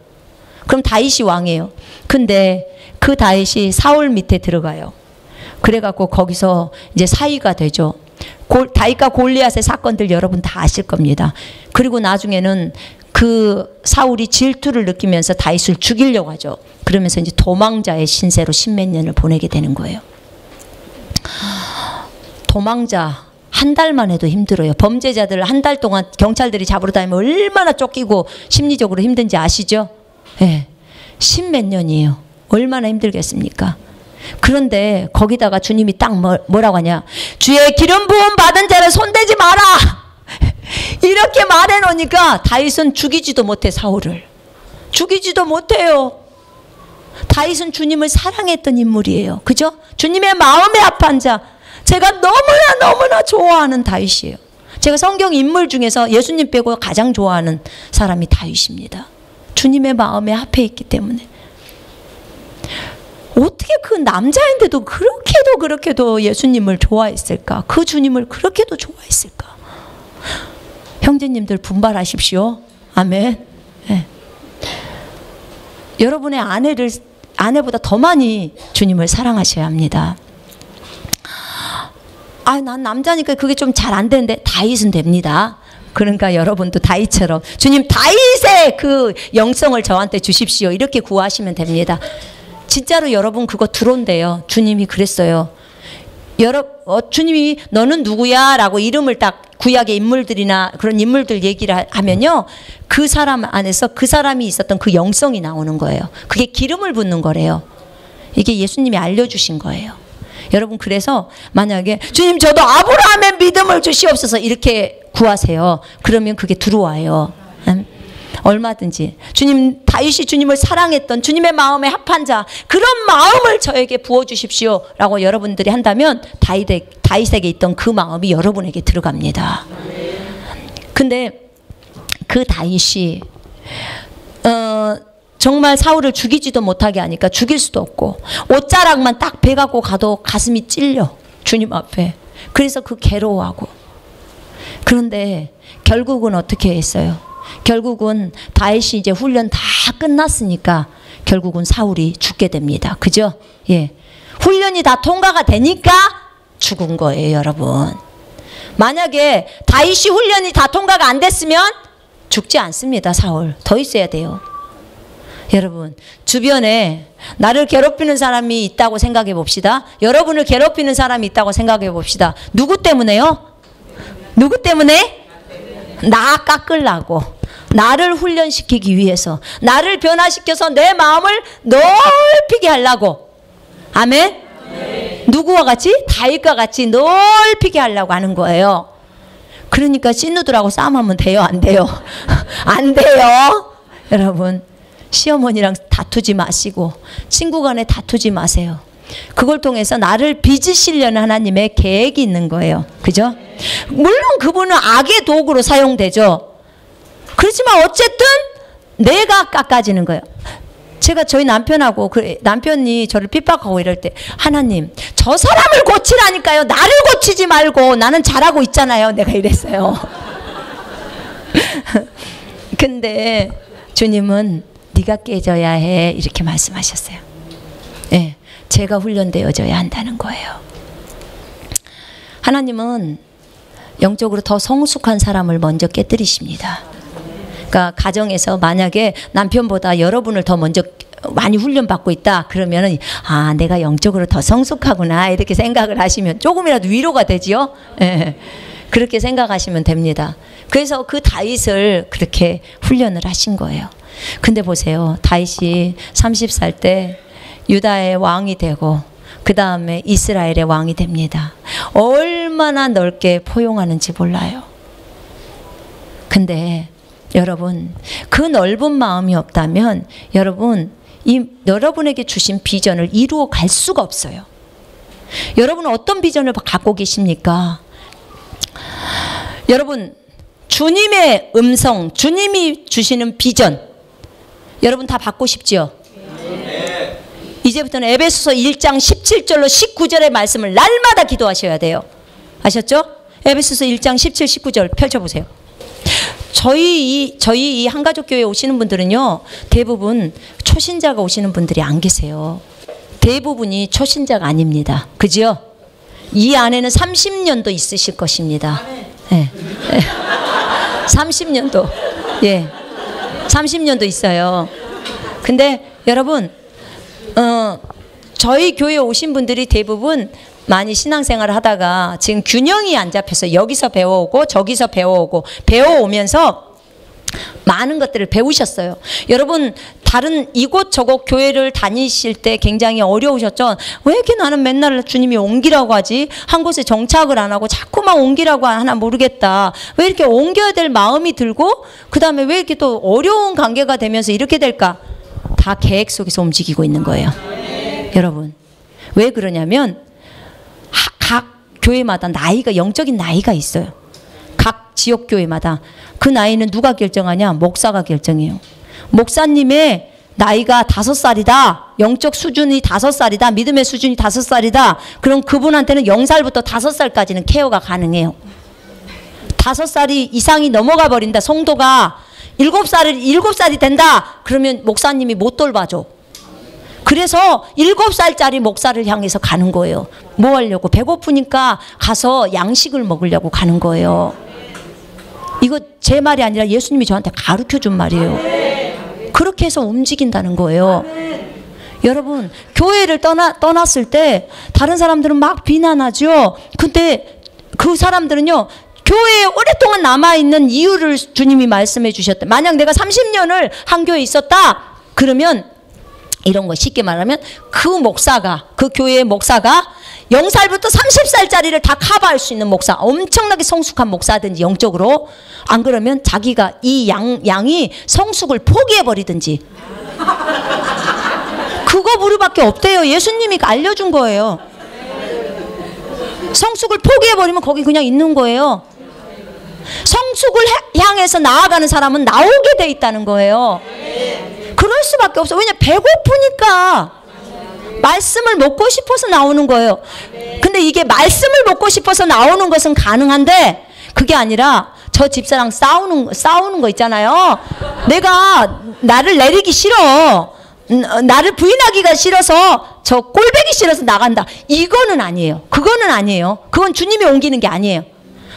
그럼 다윗이 왕이에요. 근데 그 다윗이 사울 밑에 들어가요. 그래갖고 거기서 이제 사위가 되죠. 다윗과 골리앗의 사건들 여러분 다 아실 겁니다. 그리고 나중에는 그 사울이 질투를 느끼면서 다윗을 죽이려고 하죠. 그러면서 이제 도망자의 신세로 10몇 년을 보내게 되는 거예요. 도망자 한 달만 해도 힘들어요. 범죄자들을 한 달 동안 경찰들이 잡으러 다니면 얼마나 쫓기고 심리적으로 힘든지 아시죠? 예, 10몇 년이에요. 얼마나 힘들겠습니까? 그런데 거기다가 주님이 딱 뭐라고 하냐? 주의 기름 부음 받은 자를 손대지 마라. 이렇게 말해 놓으니까 다윗은 죽이지도 못해. 사울을 죽이지도 못해요. 다윗은 주님을 사랑했던 인물이에요. 그죠? 주님의 마음에 합한 자. 제가 너무나 좋아하는 다윗이에요. 제가 성경 인물 중에서 예수님 빼고 가장 좋아하는 사람이 다윗입니다. 주님의 마음에 합해 있기 때문에. 어떻게 그 남자인데도 그렇게도 예수님을 좋아했을까? 그 주님을 그렇게도 좋아했을까? 형제님들 분발하십시오. 아멘. 네. 여러분의 아내보다 더 많이 주님을 사랑하셔야 합니다. 아, 난 남자니까 그게 좀 잘 안 되는데 다윗은 됩니다. 그러니까 여러분도 다윗처럼 주님 다윗의 그 영성을 저한테 주십시오. 이렇게 구하시면 됩니다. 진짜로 여러분 그거 들어온대요. 주님이 그랬어요. 주님이 너는 누구야? 라고 이름을 딱 구약의 인물들이나 그런 인물들 얘기를 하면요. 그 사람 안에서 그 사람이 있었던 그 영성이 나오는 거예요. 그게 기름을 붓는 거래요. 이게 예수님이 알려주신 거예요. 여러분 그래서 만약에 주님 저도 아브라함의 믿음을 주시옵소서 이렇게 구하세요. 그러면 그게 들어와요. 얼마든지 주님 다윗이 주님을 사랑했던 주님의 마음에 합한 자 그런 마음을 저에게 부어주십시오 라고 여러분들이 한다면 다윗에게 있던 그 마음이 여러분에게 들어갑니다. 근데 그 다윗이 정말 사울을 죽이지도 못하게 하니까 죽일 수도 없고 옷자락만 딱 베갖고 가도 가슴이 찔려 주님 앞에. 그래서 그 괴로워하고. 그런데 결국은 어떻게 했어요? 결국은 다윗이 이제 훈련 다 끝났으니까 결국은 사울이 죽게 됩니다. 그죠? 예. 훈련이 다 통과가 되니까 죽은 거예요, 여러분. 만약에 다윗이 훈련이 다 통과가 안 됐으면 죽지 않습니다, 사울. 더 있어야 돼요. 여러분, 주변에 나를 괴롭히는 사람이 있다고 생각해 봅시다. 여러분을 괴롭히는 사람이 있다고 생각해 봅시다. 누구 때문에요? 누구 때문에? 나 깎으려고, 나를 훈련시키기 위해서, 나를 변화시켜서 내 마음을 넓히게 하려고. 아멘? 네. 누구와 같이? 다윗과 같이 넓히게 하려고 하는 거예요. 그러니까 시누들하고 싸움하면 돼요? 안 돼요? 안 돼요. 여러분, 시어머니랑 다투지 마시고 친구 간에 다투지 마세요. 그걸 통해서 나를 빚으시려는 하나님의 계획이 있는 거예요. 그죠? 물론 그분은 악의 도구로 사용되죠. 그렇지만 어쨌든 내가 깎아지는 거예요. 제가 저희 남편하고 남편이 저를 핍박하고 이럴 때, 하나님 저 사람을 고치라니까요, 나를 고치지 말고, 나는 잘하고 있잖아요, 내가 이랬어요. 근데 주님은 네가 깨져야 해, 이렇게 말씀하셨어요. 네, 제가 훈련되어져야 한다는 거예요. 하나님은 영적으로 더 성숙한 사람을 먼저 깨뜨리십니다. 그러니까 가정에서 만약에 남편보다 여러분을 더 먼저 많이 훈련받고 있다 그러면은, 아, 내가 영적으로 더 성숙하구나, 이렇게 생각을 하시면 조금이라도 위로가 되지요. 예, 그렇게 생각하시면 됩니다. 그래서 그 다윗을 그렇게 훈련을 하신 거예요. 근데 보세요, 다윗이 30살 때 유다의 왕이 되고 그 다음에 이스라엘의 왕이 됩니다. 얼마나 넓게 포용하는지 몰라요. 근데 여러분, 그 넓은 마음이 없다면 여러분에게 주신 비전을 이루어 갈 수가 없어요. 여러분은 어떤 비전을 갖고 계십니까? 여러분, 주님의 음성, 주님이 주시는 비전, 여러분 다 받고 싶지요? 네. 이제부터는 에베소서 1장 17절로 19절의 말씀을 날마다 기도하셔야 돼요. 아셨죠? 에베소서 1장 17, 19절 펼쳐보세요. 저희 이 한가족교회에 오시는 분들은요, 대부분 초신자가 오시는 분들이 안 계세요. 대부분이 초신자가 아닙니다. 그죠? 이 안에는 30년도 있으실 것입니다. 네. 30년도. 예. 30년도 있어요. 근데 여러분, 저희 교회에 오신 분들이 대부분 많이 신앙생활을 하다가 지금 균형이 안 잡혀서 여기서 배워오고 저기서 배워오고 배워오면서 많은 것들을 배우셨어요. 여러분, 다른 이곳저곳 교회를 다니실 때 굉장히 어려우셨죠? 왜 이렇게 나는 맨날 주님이 옮기라고 하지? 한 곳에 정착을 안 하고 자꾸만 옮기라고 하나 모르겠다. 왜 이렇게 옮겨야 될 마음이 들고, 그 다음에 왜 이렇게 또 어려운 관계가 되면서 이렇게 될까? 다 계획 속에서 움직이고 있는 거예요. 여러분, 왜 그러냐면 각 교회마다 나이가, 영적인 나이가 있어요. 각 지역교회마다. 그 나이는 누가 결정하냐? 목사가 결정해요. 목사님의 나이가 5살이다. 영적 수준이 5살이다. 믿음의 수준이 5살이다. 그럼 그분한테는 0살부터 5살까지는 케어가 가능해요. 5살이 이상이 넘어가 버린다. 성도가 7살이 된다. 그러면 목사님이 못 돌봐줘. 그래서 7살짜리 목사를 향해서 가는 거예요. 뭐 하려고? 배고프니까 가서 양식을 먹으려고 가는 거예요. 이거 제 말이 아니라 예수님이 저한테 가르쳐준 말이에요. 그렇게 해서 움직인다는 거예요. 여러분, 교회를 떠났을 때 다른 사람들은 막 비난하죠. 근데 그 사람들은요, 교회에 오랫동안 남아있는 이유를 주님이 말씀해 주셨다. 만약 내가 30년을 한 교회에 있었다 그러면, 이런 거 쉽게 말하면 그 목사가, 그 교회의 목사가 0살부터 30살짜리를 다 커버할 수 있는 목사, 엄청나게 성숙한 목사든지 영적으로, 안 그러면 자기가 이 양이 성숙을 포기해버리든지. 그거 부류밖에 없대요. 예수님이 알려준 거예요. 성숙을 포기해버리면 거기 그냥 있는 거예요. 성숙을 향해서 나아가는 사람은 나오게 돼 있다는 거예요. 그럴 수밖에 없어. 왜냐 배고프니까. 말씀을 먹고 싶어서 나오는 거예요. 근데 이게 말씀을 먹고 싶어서 나오는 것은 가능한데 그게 아니라 저 집사랑 싸우는 거 있잖아요. 내가 나를 내리기 싫어. 나를 부인하기가 싫어서 저 꼴배기 싫어서 나간다. 이거는 아니에요. 그거는 아니에요. 그건 주님이 옮기는 게 아니에요.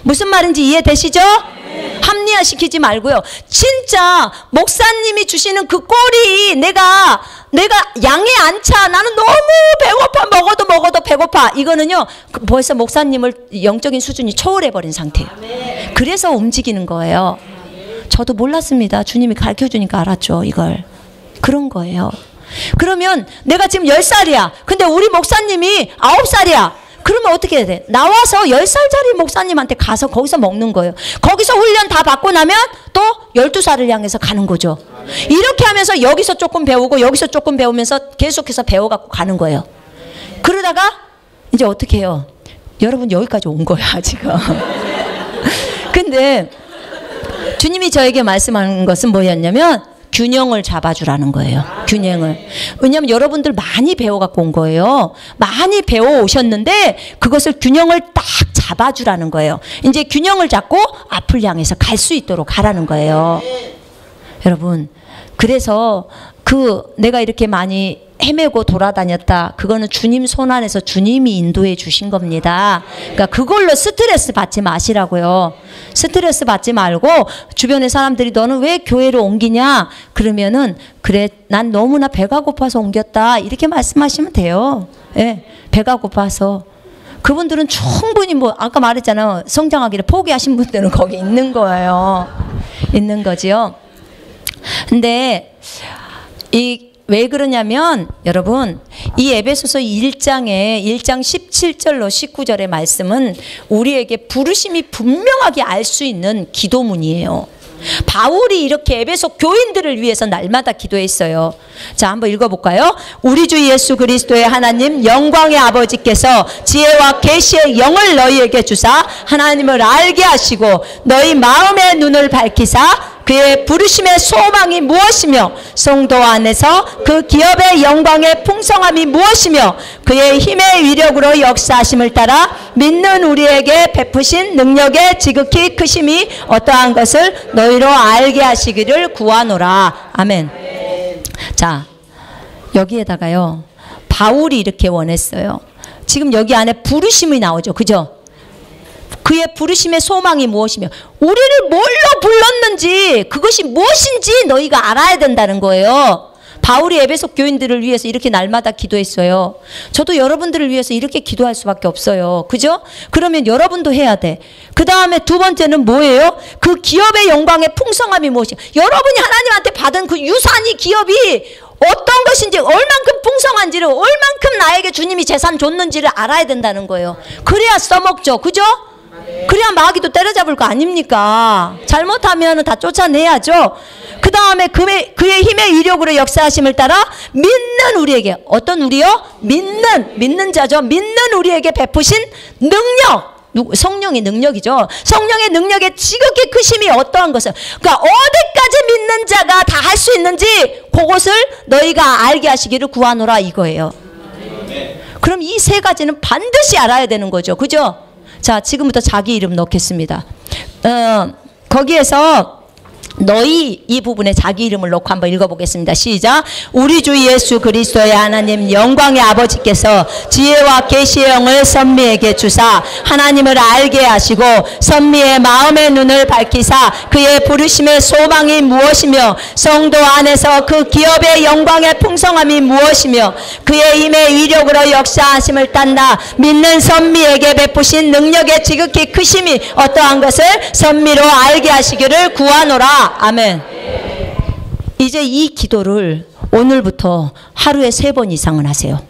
무슨 말인지 이해되시죠? 합리화시키지 말고요. 진짜 목사님이 주시는 그 꼴이 내가 양에 안 차. 나는 너무 배고파. 먹어도 배고파. 이거는요. 벌써 목사님을 영적인 수준이 초월해버린 상태예요. 그래서 움직이는 거예요. 저도 몰랐습니다. 주님이 가르쳐주니까 알았죠. 이걸. 그런 거예요. 그러면 내가 지금 10살이야. 근데 우리 목사님이 9살이야. 그러면 어떻게 해야 돼? 나와서 10살짜리 목사님한테 가서 거기서 먹는 거예요. 거기서 훈련 다 받고 나면 또 12살을 향해서 가는 거죠. 이렇게 하면서 여기서 조금 배우고 여기서 조금 배우면서 계속해서 배워갖고 가는 거예요. 그러다가 이제 어떻게 해요? 여러분 여기까지 온 거야 지금. 근데 주님이 저에게 말씀하는 것은 뭐였냐면 균형을 잡아주라는 거예요. 균형을. 왜냐하면 여러분들 많이 배워갖고 온 거예요. 많이 배워오셨는데 그것을 균형을 딱 잡아주라는 거예요. 이제 균형을 잡고 앞을 향해서 갈 수 있도록 하라는 거예요. 여러분 그래서 내가 이렇게 많이 헤매고 돌아다녔다. 그거는 주님 손 안에서 주님이 인도해 주신 겁니다. 그러니까 그걸로 스트레스 받지 마시라고요. 스트레스 받지 말고 주변의 사람들이 너는 왜 교회로 옮기냐? 그러면은 그래 난 너무나 배가 고파서 옮겼다. 이렇게 말씀하시면 돼요. 예, 배가 고파서. 그분들은 충분히 뭐 아까 말했잖아요. 성장하기를 포기하신 분들은 거기 있는 거예요. 있는 거지요. 근데 왜 그러냐면 여러분 이 에베소서 1장 17절로 19절의 말씀은 우리에게 부르심이 분명하게 알 수 있는 기도문이에요. 바울이 이렇게 에베소 교인들을 위해서 날마다 기도했어요. 자, 한번 읽어볼까요? 우리 주 예수 그리스도의 하나님 영광의 아버지께서 지혜와 계시의 영을 너희에게 주사 하나님을 알게 하시고 너희 마음의 눈을 밝히사 그의 부르심의 소망이 무엇이며 성도 안에서 그 기업의 영광의 풍성함이 무엇이며 그의 힘의 위력으로 역사하심을 따라 믿는 우리에게 베푸신 능력의 지극히 크심이 어떠한 것을 너희로 알게 하시기를 구하노라. 아멘. 자, 여기에다가요 바울이 이렇게 원했어요. 지금 여기 안에 부르심이 나오죠. 그죠? 그의 부르심의 소망이 무엇이며 우리를 뭘로 불렀는지 그것이 무엇인지 너희가 알아야 된다는 거예요. 바울이 에베소 교인들을 위해서 이렇게 날마다 기도했어요. 저도 여러분들을 위해서 이렇게 기도할 수밖에 없어요. 그죠? 그러면 여러분도 해야 돼. 그 다음에 두 번째는 뭐예요? 그 기업의 영광의 풍성함이 무엇이에요? 여러분이 하나님한테 받은 그 유산이 기업이 어떤 것인지 얼만큼 풍성한지를 얼만큼 나에게 주님이 재산 줬는지를 알아야 된다는 거예요. 그래야 써먹죠. 그죠? 그래야 마귀도 때려잡을 거 아닙니까? 잘못하면 다 쫓아내야죠. 그 다음에 그의 힘의 위력으로 역사하심을 따라 믿는 우리에게 어떤 우리요? 믿는 자죠. 믿는 우리에게 베푸신 능력. 성령의 능력이죠. 성령의 능력의 지극히 크심이 어떠한 것을 그러니까 어디까지 믿는 자가 다 할 수 있는지 그것을 너희가 알게 하시기를 구하노라 이거예요. 그럼 이 세 가지는 반드시 알아야 되는 거죠. 그죠? 자, 지금부터 자기 이름 넣겠습니다. 거기에서 너희 이 부분에 자기 이름을 넣고 한번 읽어보겠습니다. 시작. 우리 주 예수 그리스도의 하나님 영광의 아버지께서 지혜와 계시의 영을 선미에게 주사 하나님을 알게 하시고 선미의 마음의 눈을 밝히사 그의 부르심의 소망이 무엇이며 성도 안에서 그 기업의 영광의 풍성함이 무엇이며 그의 힘의 위력으로 역사하심을 딴다 믿는 선미에게 베푸신 능력의 지극히 크심이 어떠한 것을 선미로 알게 하시기를 구하노라. 아멘. 이제 이 기도를 오늘부터 하루에 3번 이상은 하세요.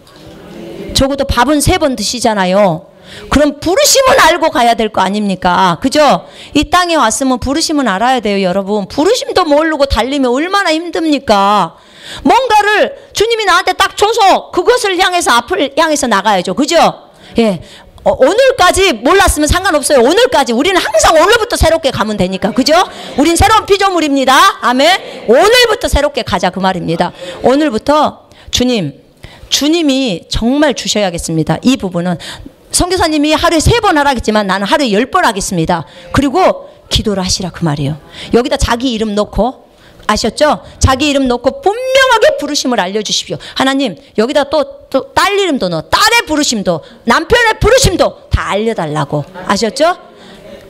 적어도 밥은 3번 드시잖아요. 그럼 부르심은 알고 가야 될 거 아닙니까? 그죠? 이 땅에 왔으면 부르심은 알아야 돼요, 여러분. 부르심도 모르고 달리면 얼마나 힘듭니까? 뭔가를 주님이 나한테 딱 줘서 그것을 향해서 앞을 향해서 나가야죠. 그죠? 예. 오늘까지 몰랐으면 상관없어요. 오늘까지. 우리는 항상 오늘부터 새롭게 가면 되니까. 그죠? 우린 새로운 피조물입니다. 아멘. 오늘부터 새롭게 가자 그 말입니다. 오늘부터 주님이 정말 주셔야겠습니다. 이 부분은 선교사님이 하루에 3번 하라겠지만 나는 하루에 10번 하겠습니다. 그리고 기도를 하시라 그 말이에요. 여기다 자기 이름 넣고, 아셨죠? 자기 이름 넣고 분명하게 부르심을 알려주십시오. 하나님 여기다 또 딸 이름도 넣어, 딸의 부르심도, 남편의 부르심도 다 알려달라고. 아셨죠?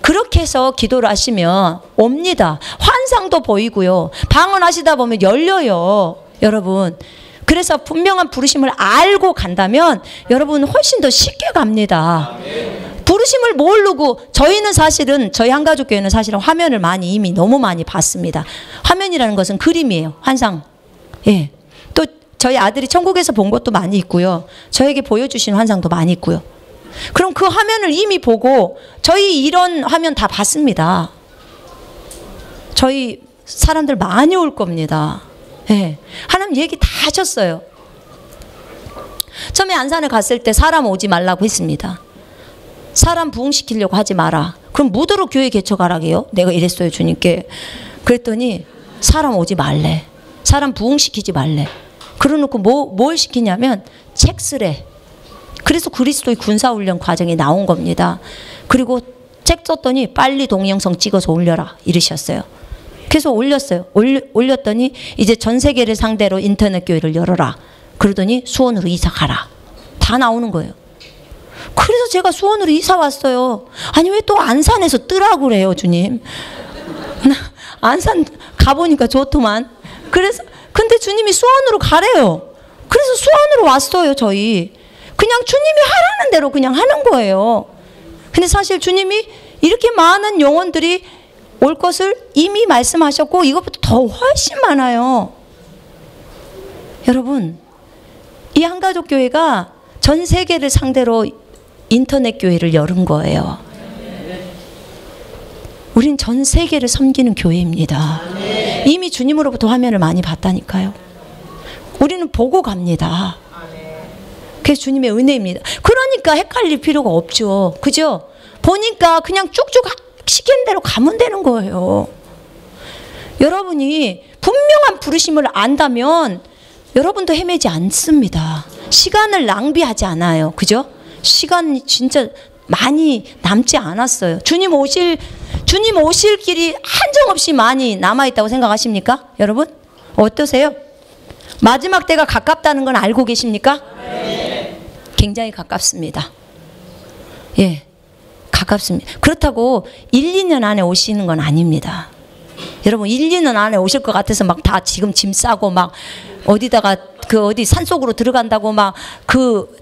그렇게 해서 기도를 하시면 옵니다. 환상도 보이고요. 방언하시다 보면 열려요. 여러분, 그래서 분명한 부르심을 알고 간다면 여러분 훨씬 더 쉽게 갑니다. 부르심을 모르고, 저희는 사실은, 저희 한가족교회는 사실은 화면을 많이 이미 너무 많이 봤습니다. 화면이라는 것은 그림이에요. 환상. 예. 또 저희 아들이 천국에서 본 것도 많이 있고요. 저에게 보여주신 환상도 많이 있고요. 그럼 그 화면을 이미 보고 저희 이런 화면 다 봤습니다. 저희 사람들 많이 올 겁니다. 예. 하나님 얘기 다 하셨어요. 처음에 안산에 갔을 때 사람 오지 말라고 했습니다. 사람 부흥시키려고 하지 마라. 그럼 무도로 교회 개척하라게요? 내가 이랬어요, 주님께. 그랬더니 사람 오지 말래. 사람 부흥시키지 말래. 그러놓고 뭘 시키냐면 책 쓰래. 그래서 그리스도의 군사훈련 과정이 나온 겁니다. 그리고 책 썼더니 빨리 동영상 찍어서 올려라 이러셨어요. 그래서 올렸어요. 올렸더니 이제 전 세계를 상대로 인터넷 교회를 열어라. 그러더니 수원으로 이사 가라. 다 나오는 거예요. 그래서 제가 수원으로 이사 왔어요. 아니 왜 또 안산에서 뜨라고 그래요, 주님. 안산 가보니까 좋더만. 그래서 근데 주님이 수원으로 가래요. 그래서 수원으로 왔어요, 저희. 그냥 주님이 하라는 대로 그냥 하는 거예요. 근데 사실 주님이 이렇게 많은 영혼들이 올 것을 이미 말씀하셨고 이것보다 더 훨씬 많아요. 여러분, 이 한가족교회가 전 세계를 상대로 인터넷 교회를 열은 거예요. 우린 전 세계를 섬기는 교회입니다. 이미 주님으로부터 화면을 많이 봤다니까요. 우리는 보고 갑니다. 그게 주님의 은혜입니다. 그러니까 헷갈릴 필요가 없죠. 그죠? 보니까 그냥 쭉쭉 시키는 대로 가면 되는 거예요. 여러분이 분명한 부르심을 안다면 여러분도 헤매지 않습니다. 시간을 낭비하지 않아요. 그죠? 시간이 진짜 많이 남지 않았어요. 주님 오실 길이 한정없이 많이 남아있다고 생각하십니까? 여러분? 어떠세요? 마지막 때가 가깝다는 건 알고 계십니까? 네. 굉장히 가깝습니다. 예, 가깝습니다. 그렇다고 1, 2년 안에 오시는 건 아닙니다. 여러분 1, 2년 안에 오실 것 같아서 막 다 지금 짐 싸고 막 어디다가 어디 산속으로 들어간다고 막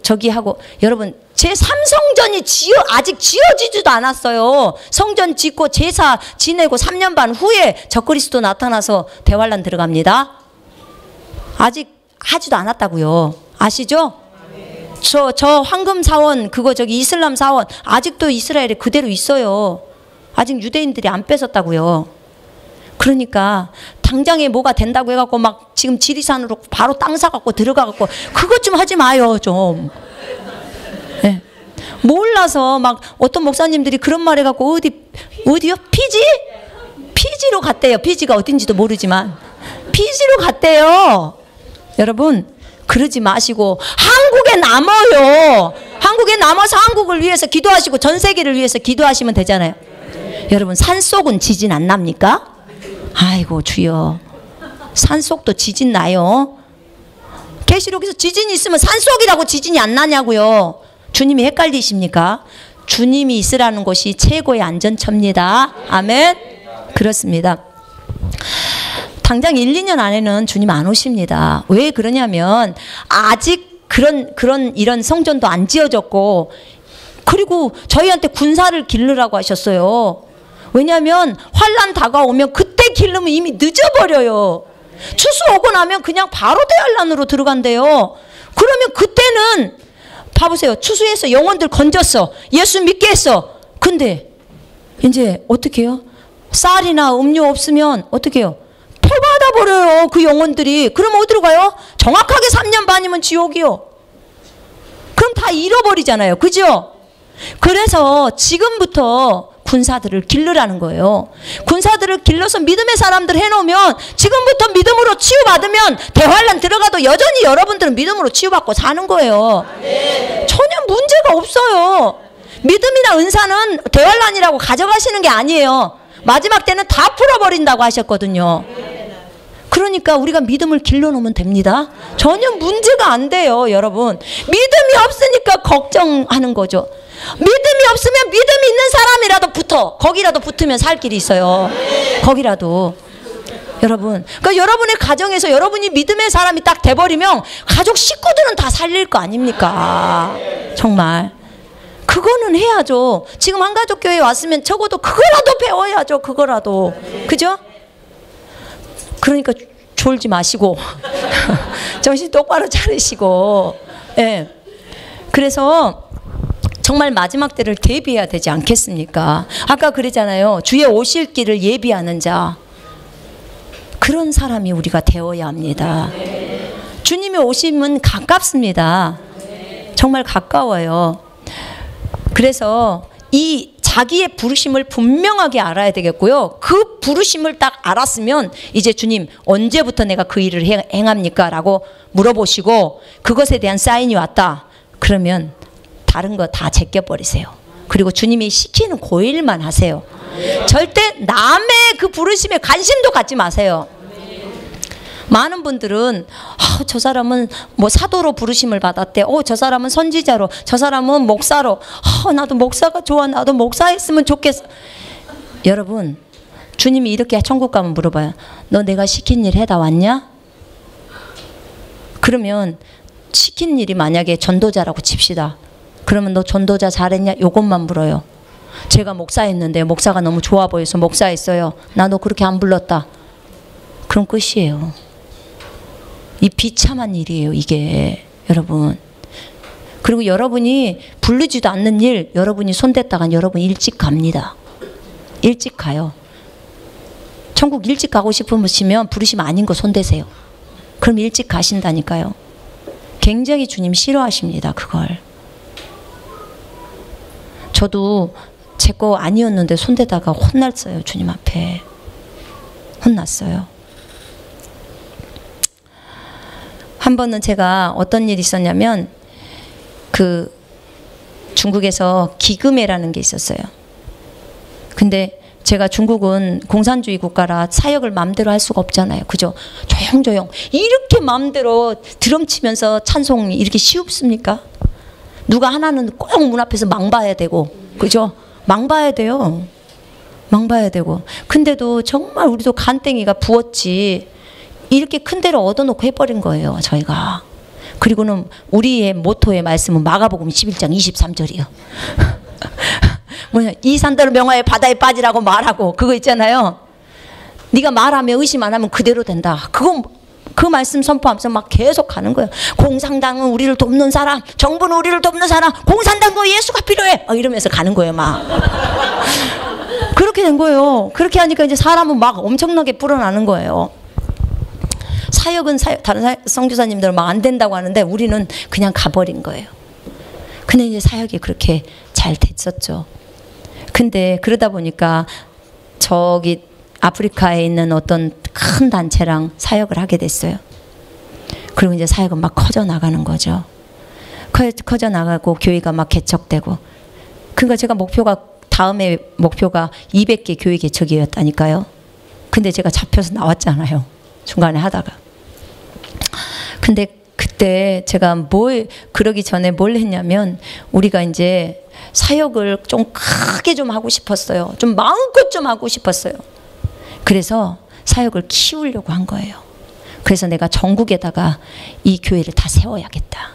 저기 하고, 여러분 제3성전이 아직 지어지지도 않았어요. 성전 짓고 제사 지내고 3년 반 후에 적그리스도 나타나서 대환란 들어갑니다. 아직 하지도 않았다고요. 아시죠? 저 황금 사원, 저기 이슬람 사원 아직도 이스라엘에 그대로 있어요. 아직 유대인들이 안 뺏었다고요. 그러니까 당장에 뭐가 된다고 해갖고 막 지금 지리산으로 바로 땅 사갖고 들어가갖고 그것 좀 하지 마요, 좀. 네. 몰라서 막 어떤 목사님들이 그런 말 해갖고 어디요? 피지로 갔대요. 피지가 어딘지도 모르지만 피지로 갔대요. 여러분 그러지 마시고 한국에 남아요. 한국에 남아서 한국을 위해서 기도하시고 전 세계를 위해서 기도하시면 되잖아요. 여러분 산속은 지진 안 납니까? 아이고 주여, 산속도 지진 나요. 계시록에서 지진이 있으면 산속이라고 지진이 안 나냐고요. 주님이 헷갈리십니까? 주님이 있으라는 곳이 최고의 안전처입니다. 아멘. 그렇습니다. 당장 1, 2년 안에는 주님 안 오십니다. 왜 그러냐면 아직 이런 성전도 안 지어졌고, 그리고 저희한테 군사를 기르라고 하셨어요. 왜냐하면 환란 다가오면 그때 기르면 이미 늦어버려요. 추수 오고 나면 그냥 바로 대환란으로 들어간대요. 그러면 그때는 봐보세요. 추수해서 영혼들 건졌어. 예수 믿게 했어. 근데 이제 어떻게 해요? 쌀이나 음료 없으면 어떻게 해요? 표받아버려요. 그 영혼들이. 그럼 어디로 가요? 정확하게 3년 반이면 지옥이요. 그럼 다 잃어버리잖아요. 그죠? 그래서 지금부터 군사들을 기르라는 거예요. 군사들을 길러서 믿음의 사람들 해놓으면 지금부터 믿음으로 치유받으면 대환란 들어가도 여전히 여러분들은 믿음으로 치유받고 사는 거예요. 전혀 문제가 없어요. 믿음이나 은사는 대환란이라고 가져가시는 게 아니에요. 마지막 때는 다 풀어버린다고 하셨거든요. 그러니까 우리가 믿음을 길러놓으면 됩니다. 전혀 문제가 안 돼요, 여러분. 믿음이 없으니까 걱정하는 거죠. 믿음이 없으면 믿음 있는 사람이라도 붙어. 거기라도 붙으면 살 길이 있어요. 거기라도. 여러분, 그러니까 여러분의 가정에서 여러분이 믿음의 사람이 딱 돼버리면 가족 식구들은 다 살릴 거 아닙니까? 정말. 그거는 해야죠. 지금 한가족교회에 왔으면 적어도 그거라도 배워야죠. 그거라도. 그죠? 그러니까 졸지 마시고 정신 똑바로 차리시고. 예. 그래서 정말 마지막 때를 대비해야 되지 않겠습니까? 아까 그러잖아요. 주의 오실 길을 예비하는 자. 그런 사람이 우리가 되어야 합니다. 주님의 오심은 가깝습니다. 정말 가까워요. 그래서 이 자기의 부르심을 분명하게 알아야 되겠고요. 그 부르심을 딱 알았으면 이제 주님 언제부터 내가 그 일을 행합니까? 라고 물어보시고 그것에 대한 사인이 왔다. 그러면 다른 거 다 제껴버리세요. 그리고 주님이 시키는 그 일만 하세요. 절대 남의 그 부르심에 관심도 갖지 마세요. 많은 분들은 저 사람은 뭐 사도로 부르심을 받았대. 저 사람은 선지자로, 저 사람은 목사로. 나도 목사가 좋아. 나도 목사했으면 좋겠어. 여러분, 주님이 이렇게 천국 가면 물어봐요. 너 내가 시킨 일 해다 왔냐? 그러면 시킨 일이 만약에 전도자라고 칩시다. 그러면 너 전도자 잘했냐? 요것만 물어요. 제가 목사했는데 목사가 너무 좋아 보여서 목사했어요. 나 너 그렇게 안 불렀다. 그럼 끝이에요. 이 비참한 일이에요, 이게. 여러분. 그리고 여러분이 부르지도 않는 일, 여러분이 손댔다간 여러분 일찍 갑니다. 일찍 가요. 천국 일찍 가고 싶으시면 부르심 아닌 거 손대세요. 그럼 일찍 가신다니까요. 굉장히 주님 싫어하십니다, 그걸. 저도 제 거 아니었는데 손대다가 혼났어요, 주님 앞에. 혼났어요. 한 번은 제가 어떤 일이 있었냐면 그 중국에서 기금회라는 게 있었어요. 근데 제가 중국은 공산주의 국가라 사역을 마음대로 할 수가 없잖아요. 그죠? 조용조용 이렇게 마음대로 드럼 치면서 찬송이 이렇게 쉽습니까? 누가 하나는 꼭 문 앞에서 망봐야 되고, 그죠? 망봐야 돼요. 망봐야 되고. 근데도 정말 우리도 간땡이가 부었지. 이렇게 큰 데를 얻어놓고 해버린 거예요, 저희가. 그리고는 우리의 모토의 말씀은 마가복음 11장 23절이요. 뭐냐, 이 산들을 명하여 바다에 빠지라고 말하고, 그거 있잖아요. 네가 말하면 의심 안 하면 그대로 된다. 그건 그 말씀 선포하면서 막 계속 가는 거예요. 공산당은 우리를 돕는 사람, 정부는 우리를 돕는 사람, 공산당도 예수가 필요해. 이러면서 가는 거예요, 막. 그렇게 된 거예요. 그렇게 하니까 이제 사람은 막 엄청나게 불어나는 거예요. 사역은 다른 선교사님들은 막 안 된다고 하는데 우리는 그냥 가버린 거예요. 근데 이제 사역이 그렇게 잘 됐었죠. 근데 그러다 보니까 저기 아프리카에 있는 어떤 큰 단체랑 사역을 하게 됐어요. 그리고 이제 사역은 막 커져 나가는 거죠. 커져 나가고 교회가 막 개척되고. 그러니까 제가 다음에 목표가 200개 교회 개척이었다니까요. 근데 제가 잡혀서 나왔잖아요. 중간에 하다가. 근데 그때 제가 그러기 전에 뭘 했냐면 우리가 이제 사역을 좀 크게 좀 하고 싶었어요. 좀 마음껏 좀 하고 싶었어요. 그래서 사역을 키우려고 한 거예요. 그래서 내가 전국에다가 이 교회를 다 세워야겠다.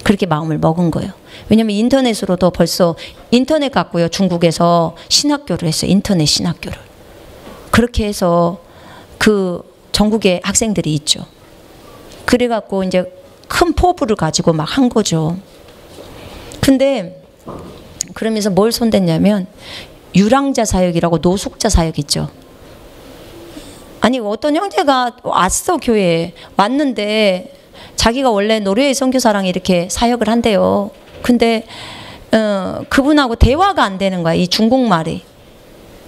그렇게 마음을 먹은 거예요. 왜냐면 인터넷으로도 벌써 인터넷 갖고요. 중국에서 신학교를 했어요. 인터넷 신학교를. 그렇게 해서 그 전국에 학생들이 있죠. 그래갖고 이제 큰 포부를 가지고 막 한 거죠. 근데 그러면서 뭘 손댔냐면 유랑자 사역이라고 노숙자 사역 있죠. 아니 어떤 형제가 왔어, 교회에 왔는데 자기가 원래 노르웨이 선교사랑 이렇게 사역을 한대요. 근데 그분하고 대화가 안 되는 거야, 이 중국말이.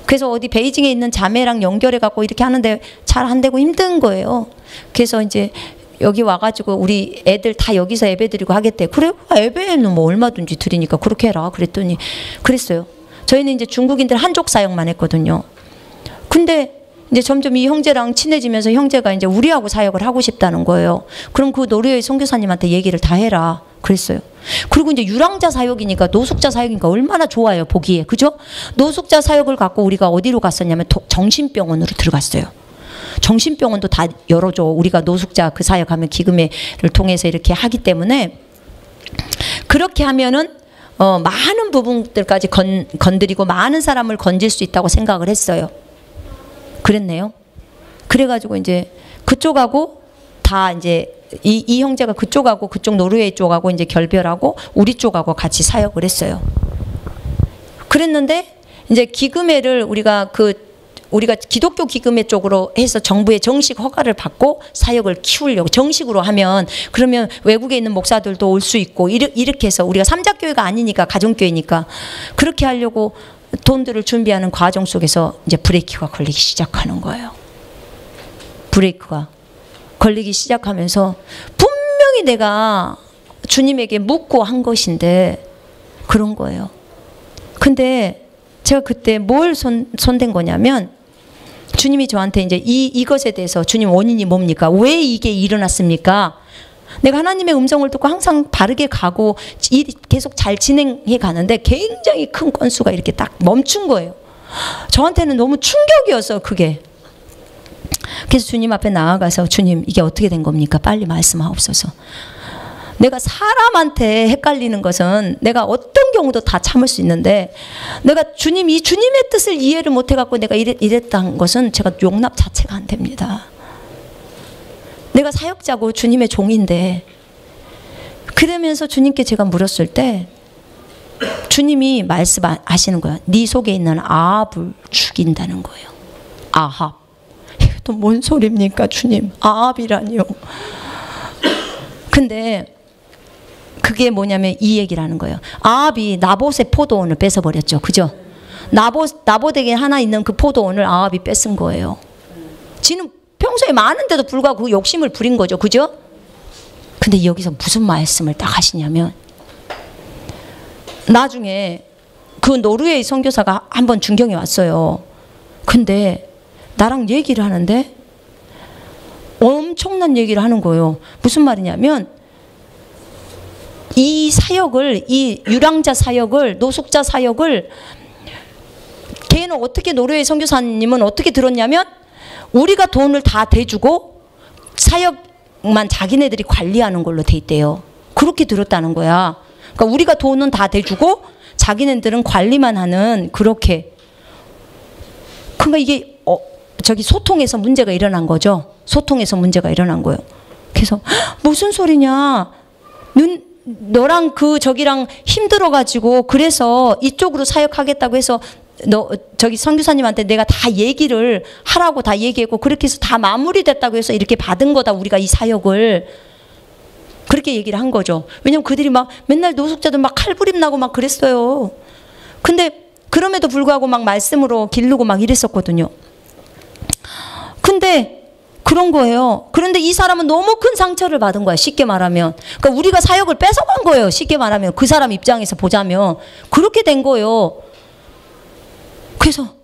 그래서 어디 베이징에 있는 자매랑 연결해 갖고 이렇게 하는데 잘 안 되고 힘든 거예요. 그래서 이제 여기 와가지고 우리 애들 다 여기서 예배 드리고 하겠대. 그래, 예배는 뭐 얼마든지 드리니까 그렇게 해라. 그랬더니 그랬어요. 저희는 이제 중국인들 한족 사역만 했거든요. 근데 이제 점점 이 형제랑 친해지면서 형제가 이제 우리하고 사역을 하고 싶다는 거예요. 그럼 그 노르웨이 선교사님한테 얘기를 다 해라. 그랬어요. 그리고 이제 유랑자 사역이니까, 노숙자 사역이니까 얼마나 좋아요, 보기에. 그죠? 노숙자 사역을 갖고 우리가 어디로 갔었냐면 정신병원으로 들어갔어요. 정신병원도 다 열어줘. 우리가 노숙자 그 사역하면 기금회를 통해서 이렇게 하기 때문에, 그렇게 하면은 많은 부분들까지 건드리고 많은 사람을 건질 수 있다고 생각을 했어요. 그랬네요. 그래가지고 이제 그쪽하고 다 이제 이 형제가 그쪽하고 그쪽 노르웨이 쪽하고 이제 결별하고 우리 쪽하고 같이 사역을 했어요. 그랬는데 이제 기금회를 우리가 기독교 기금회 쪽으로 해서 정부의 정식 허가를 받고 사역을 키우려고, 정식으로 하면 그러면 외국에 있는 목사들도 올 수 있고 이렇게 해서, 우리가 삼자교회가 아니니까 가정교회니까 그렇게 하려고 돈들을 준비하는 과정 속에서 이제 브레이크가 걸리기 시작하는 거예요. 브레이크가 걸리기 시작하면서 분명히 내가 주님에게 묻고 한 것인데 그런 거예요. 근데 제가 그때 뭘 손댄 거냐면, 주님이 저한테 이제 이것에 대해서, 주님 원인이 뭡니까? 왜 이게 일어났습니까? 내가 하나님의 음성을 듣고 항상 바르게 가고 일이 계속 잘 진행해 가는데 굉장히 큰 건수가 이렇게 딱 멈춘 거예요. 저한테는 너무 충격이었어요, 그게. 그래서 주님 앞에 나아가서, 주님 이게 어떻게 된 겁니까? 빨리 말씀하옵소서. 내가 사람한테 헷갈리는 것은 내가 어떤 경우도 다 참을 수 있는데, 내가 주님의 뜻을 이해를 못 해갖고 내가 이랬다는 것은 제가 용납 자체가 안 됩니다. 내가 사역자고 주님의 종인데. 그러면서 주님께 제가 물었을 때 주님이 말씀하시는 거예요. 네 속에 있는 아합을 죽인다는 거예요. 아합. 이것도 뭔 소리입니까, 주님? 아합이라니요. 근데 그게 뭐냐면 이 얘기를 하는 거예요. 아합이 나봇의 포도원을 뺏어버렸죠. 그죠? 나봇에게 하나 있는 그 포도원을 아합이 뺏은 거예요. 지는 평소에 많은데도 불구하고 그 욕심을 부린 거죠. 그죠? 근데 여기서 무슨 말씀을 딱 하시냐면, 나중에 그 노르웨이 선교사가 한번 중경에 왔어요. 근데 나랑 얘기를 하는데 엄청난 얘기를 하는 거예요. 무슨 말이냐면, 이 사역을, 이 유랑자 사역을, 노숙자 사역을 걔는 어떻게, 노르웨이 선교사님은 어떻게 들었냐면, 우리가 돈을 다 대주고 사역만 자기네들이 관리하는 걸로 돼 있대요. 그렇게 들었다는 거야. 그러니까 우리가 돈은 다 대주고 자기네들은 관리만 하는, 그렇게. 그러니까 이게 소통에서 문제가 일어난 거죠. 소통에서 문제가 일어난 거예요. 그래서 무슨 소리냐? 너랑 저기랑 힘들어가지고 그래서 이쪽으로 사역하겠다고 해서 저기 선교사님한테 내가 다 얘기를 하라고 다 얘기했고, 그렇게 해서 다 마무리됐다고 해서 이렇게 받은 거다, 우리가 이 사역을. 그렇게 얘기를 한 거죠. 왜냐면 그들이 막 맨날 노숙자들 막 칼부림 나고 막 그랬어요. 근데 그럼에도 불구하고 막 말씀으로 기르고 막 이랬었거든요. 근데 그런 거예요. 그런데 이 사람은 너무 큰 상처를 받은 거야, 쉽게 말하면. 그러니까 우리가 사역을 뺏어간 거예요, 쉽게 말하면. 그 사람 입장에서 보자면. 그렇게 된 거예요. 그래서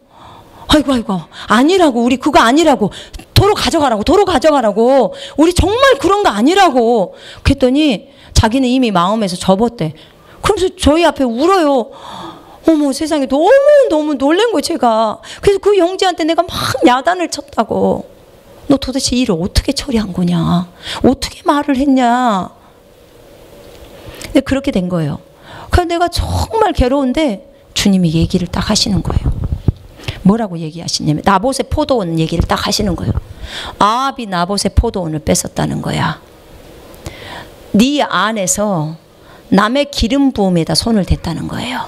아이고 아니라고, 우리 그거 아니라고, 도로 가져가라고, 우리 정말 그런 거 아니라고. 그랬더니 자기는 이미 마음에서 접었대. 그러면서 저희 앞에 울어요. 어머 세상에, 너무 놀란 거예요, 제가. 그래서 그 형제한테 내가 막 야단을 쳤다고. 너 도대체 일을 어떻게 처리한 거냐, 어떻게 말을 했냐. 근데 그렇게 된 거예요. 그래서 내가 정말 괴로운데 주님이 얘기를 딱 하시는 거예요. 뭐라고 얘기하시냐면, 나봇의 포도원 얘기를 딱 하시는 거예요. 아합이 나봇의 포도원을 뺏었다는 거야. 네 안에서 남의 기름 부음에다 손을 댔다는 거예요.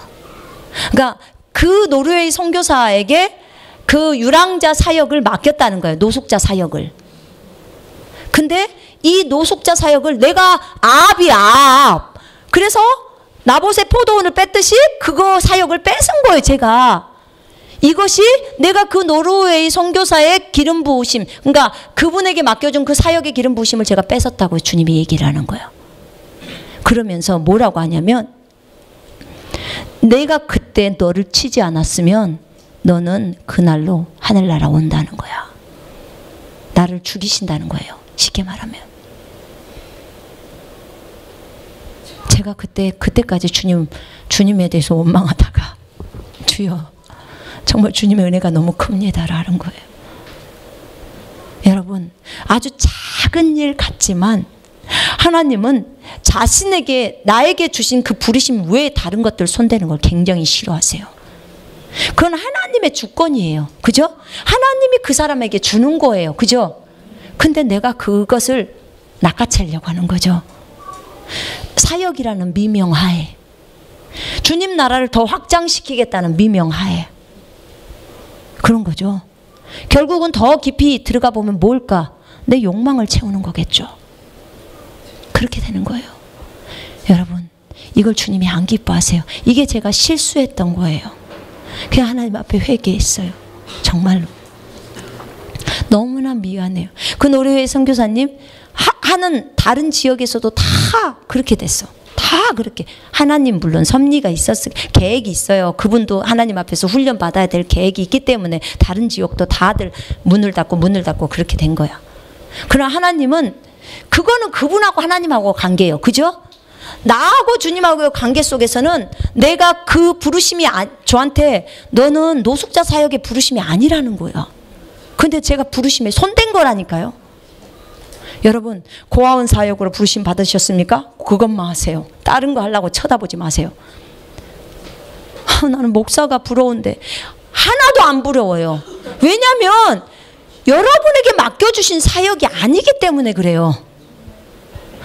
그러니까 그 노르웨이 선교사에게 그 유랑자 사역을 맡겼다는 거예요. 노숙자 사역을. 근데 이 노숙자 사역을 내가 아합이야. 그래서 나봇의 포도원을 뺐듯이 그거 사역을 뺏은 거예요, 제가. 이것이 내가 그 노르웨이 선교사의 기름 부으심, 그러니까 그분에게 맡겨준 그 사역의 기름 부으심을 제가 뺏었다고 주님이 얘기를 하는 거예요. 그러면서 뭐라고 하냐면, 내가 그때 너를 치지 않았으면 너는 그날로 하늘나라 온다는 거야. 나를 죽이신다는 거예요, 쉽게 말하면. 제가 그때까지 주님에 대해서 원망하다가, 주여 정말 주님의 은혜가 너무 큽니다라는 거예요. 여러분, 아주 작은 일 같지만 하나님은 자신에게, 나에게 주신 그 부르심 외에 다른 것들 손대는 걸 굉장히 싫어하세요. 그건 하나님의 주권이에요. 그죠? 하나님이 그 사람에게 주는 거예요. 그죠? 근데 내가 그것을 낚아채려고 하는 거죠. 사역이라는 미명하에, 주님 나라를 더 확장시키겠다는 미명하에 그런 거죠. 결국은 더 깊이 들어가 보면 뭘까? 내 욕망을 채우는 거겠죠. 그렇게 되는 거예요. 여러분, 이걸 주님이 안 기뻐하세요. 이게 제가 실수했던 거예요. 그냥 하나님 앞에 회개했어요. 정말로. 너무나 미안해요. 그 노르웨이 선교사님 하는 다른 지역에서도 다 그렇게 됐어. 다 그렇게. 하나님 물론 섭리가 있었을, 계획이 있어요. 그분도 하나님 앞에서 훈련 받아야 될 계획이 있기 때문에 다른 지역도 다들 문을 닫고 그렇게 된 거야. 그러나 하나님은, 그거는 그분하고 하나님하고 관계예요. 그죠? 나하고 주님하고의 관계 속에서는 내가 그 부르심이 저한테, 너는 노숙자 사역의 부르심이 아니라는 거야. 근데 제가 부르심에 손댄 거라니까요. 여러분, 고아원 사역으로 부르심 받으셨습니까? 그것만 하세요. 다른 거 하려고 쳐다보지 마세요. 나는 목사가 부러운데 하나도 안 부러워요. 왜냐하면 여러분에게 맡겨주신 사역이 아니기 때문에 그래요.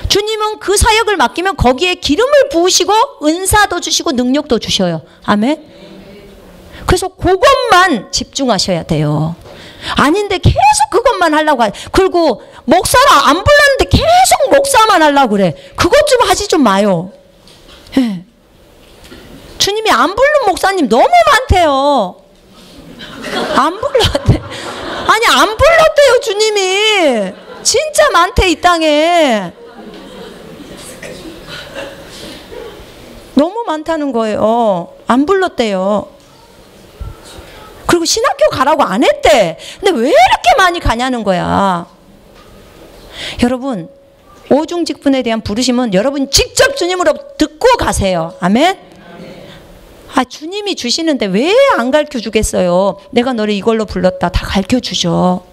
주님은 그 사역을 맡기면 거기에 기름을 부으시고 은사도 주시고 능력도 주셔요. 아멘. 그래서 그것만 집중하셔야 돼요. 아닌데 계속 그것만 하려고 그리고 목사를 안 불렀는데 계속 목사만 하려고 그래. 그것 좀 하지 좀 마요. 예. 주님이 안 부른 목사님 너무 많대요. 안 불렀대. 아니, 안 불렀대요, 주님이. 진짜 많대, 이 땅에. 너무 많다는 거예요. 안 불렀대요. 그리고 신학교 가라고 안 했대. 근데 왜 이렇게 많이 가냐는 거야. 여러분, 오중직분에 대한 부르심은 여러분 직접 주님으로 듣고 가세요. 아멘. 주님이 주시는데 왜 안 가르쳐 주겠어요? 내가 너를 이걸로 불렀다. 다 가르쳐 주죠.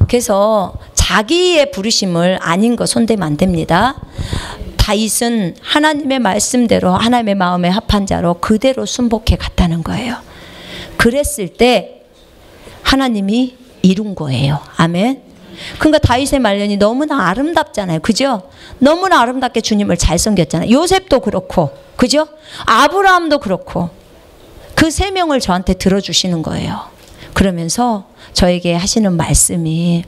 그래서 자기의 부르심을 아닌 거 손대면 안 됩니다. 다윗은 하나님의 말씀대로 하나님의 마음에 합한 자로 그대로 순복해 갔다는 거예요. 그랬을 때 하나님이 이룬 거예요. 아멘. 그러니까 다윗의 말년이 너무나 아름답잖아요. 그죠? 너무나 아름답게 주님을 잘 섬겼잖아요. 요셉도 그렇고, 그죠? 아브라함도 그렇고, 그 세 명을 저한테 들어주시는 거예요. 그러면서 저에게 하시는 말씀이,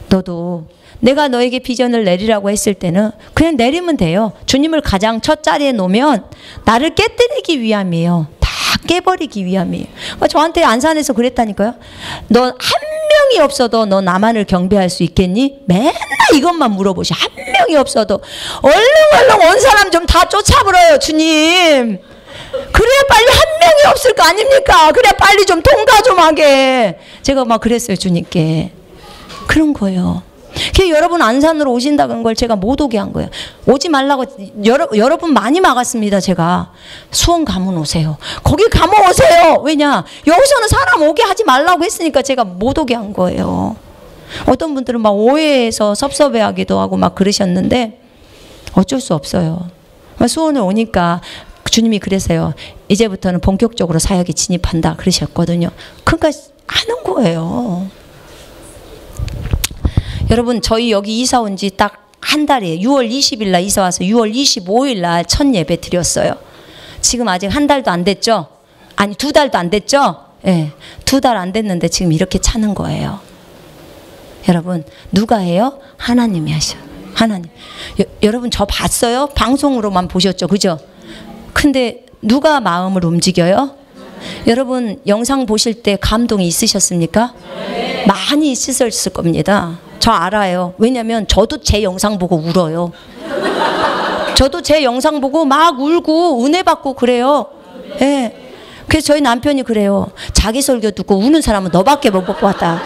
너도 내가 너에게 비전을 내리라고 했을 때는 그냥 내리면 돼요. 주님을 가장 첫 자리에 놓으면 나를 깨뜨리기 위함이에요. 다 깨버리기 위함이에요. 저한테 안산에서 그랬다니까요. 너 한 명이 없어도 너 나만을 경배할 수 있겠니? 맨날 이것만 물어보셔. 한 명이 없어도 얼른 온 사람 좀 다 쫓아버려요, 주님. 그래야 빨리 한 명이 없을 거 아닙니까? 그래야 빨리 좀 통과 좀 하게. 제가 막 그랬어요, 주님께. 그런 거예요. 여러분 안산으로 오신다는 걸 제가 못 오게 한 거예요. 오지 말라고 여러분 많이 막았습니다. 제가 수원 가면 오세요. 거기 가면 오세요. 왜냐? 여기서는 사람 오게 하지 말라고 했으니까 제가 못 오게 한 거예요. 어떤 분들은 막 오해해서 섭섭해하기도 하고 막 그러셨는데 어쩔 수 없어요. 수원에 오니까 주님이 그래서요. 이제부터는 본격적으로 사역에 진입한다 그러셨거든요. 그러니까 하는 거예요. 여러분, 저희 여기 이사 온 지 딱 한 달이에요. 6월 20일 날 이사 와서 6월 25일 날 첫 예배 드렸어요. 지금 아직 한 달도 안 됐죠? 아니, 2달도 안 됐죠? 예. 2달 안 됐는데 지금 이렇게 차는 거예요. 여러분, 누가 해요? 하나님이 하셔. 하나님. 여러분 저 봤어요? 방송으로만 보셨죠? 그죠? 근데 누가 마음을 움직여요? 여러분 영상 보실 때 감동이 있으셨습니까? 네. 많이 있으셨을 겁니다. 저 알아요. 왜냐면 저도 제 영상 보고 울어요. 저도 제 영상 보고 막 울고 은혜 받고 그래요. 예. 네. 그래서 저희 남편이 그래요. 자기 설교 듣고 우는 사람은 너밖에 못 봤다.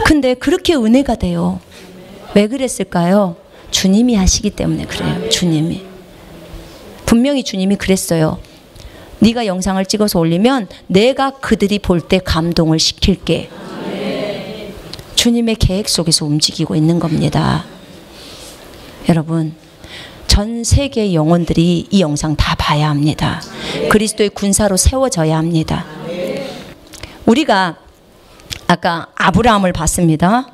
근데 그렇게 은혜가 돼요. 왜 그랬을까요? 주님이 하시기 때문에 그래요. 주님이. 분명히 주님이 그랬어요. 네가 영상을 찍어서 올리면 내가 그들이 볼 때 감동을 시킬게. 주님의 계획 속에서 움직이고 있는 겁니다. 여러분, 전 세계 영혼들이 이 영상 다 봐야 합니다. 그리스도의 군사로 세워져야 합니다. 우리가 아까 아브라함을 봤습니다.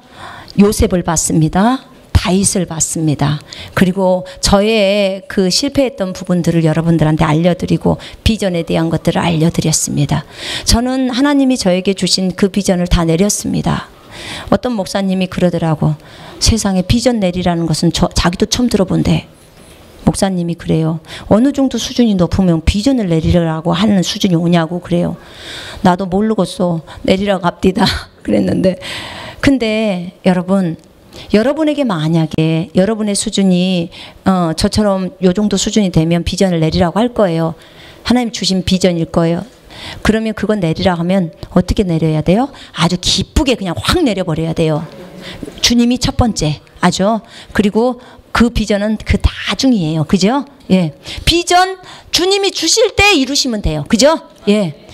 요셉을 봤습니다. 다윗을 봤습니다. 그리고 저의 그 실패했던 부분들을 여러분들한테 알려드리고 비전에 대한 것들을 알려드렸습니다. 저는 하나님이 저에게 주신 그 비전을 다 내렸습니다. 어떤 목사님이 그러더라고. 세상에 비전 내리라는 것은 자기도 처음 들어본대. 목사님이 그래요. 어느 정도 수준이 높으면 비전을 내리라고 하는 수준이 오냐고 그래요. 나도 모르겠어. 내리라 갑디다. 그랬는데 근데 여러분, 여러분에게 만약에 여러분의 수준이 저처럼 요 정도 수준이 되면 비전을 내리라고 할 거예요. 하나님 주신 비전일 거예요. 그러면 그건 내리라 하면 어떻게 내려야 돼요? 아주 기쁘게 그냥 확 내려버려야 돼요. 주님이 첫 번째. 아죠. 그리고 그 비전은 그 나중이에요. 그죠? 예. 비전 주님이 주실 때 이루시면 돼요. 그죠? 예.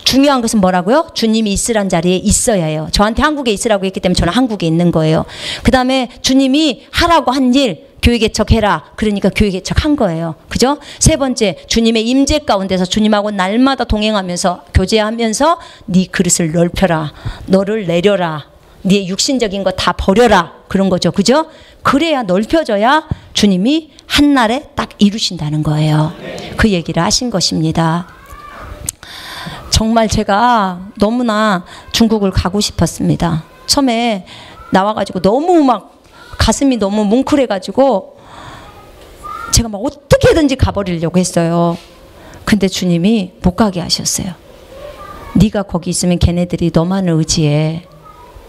중요한 것은 뭐라고요? 주님이 있으란 자리에 있어야 해요. 저한테 한국에 있으라고 했기 때문에 저는 한국에 있는 거예요. 그 다음에 주님이 하라고 한 일, 교회 개척해라. 그러니까 교회 개척한 거예요. 그죠? 세 번째, 주님의 임재 가운데서 주님하고 날마다 동행하면서 교제하면서 네 그릇을 넓혀라. 너를 내려라. 네 육신적인 거 다 버려라. 그런 거죠. 그죠? 그래야 넓혀져야 주님이 한날에 딱 이루신다는 거예요. 그 얘기를 하신 것입니다. 정말 제가 너무나 중국을 가고 싶었습니다. 처음에 나와가지고 너무 막 가슴이 너무 뭉클해가지고 제가 막 어떻게든지 가버리려고 했어요. 근데 주님이 못 가게 하셨어요. 네가 거기 있으면 걔네들이 너만을 의지해.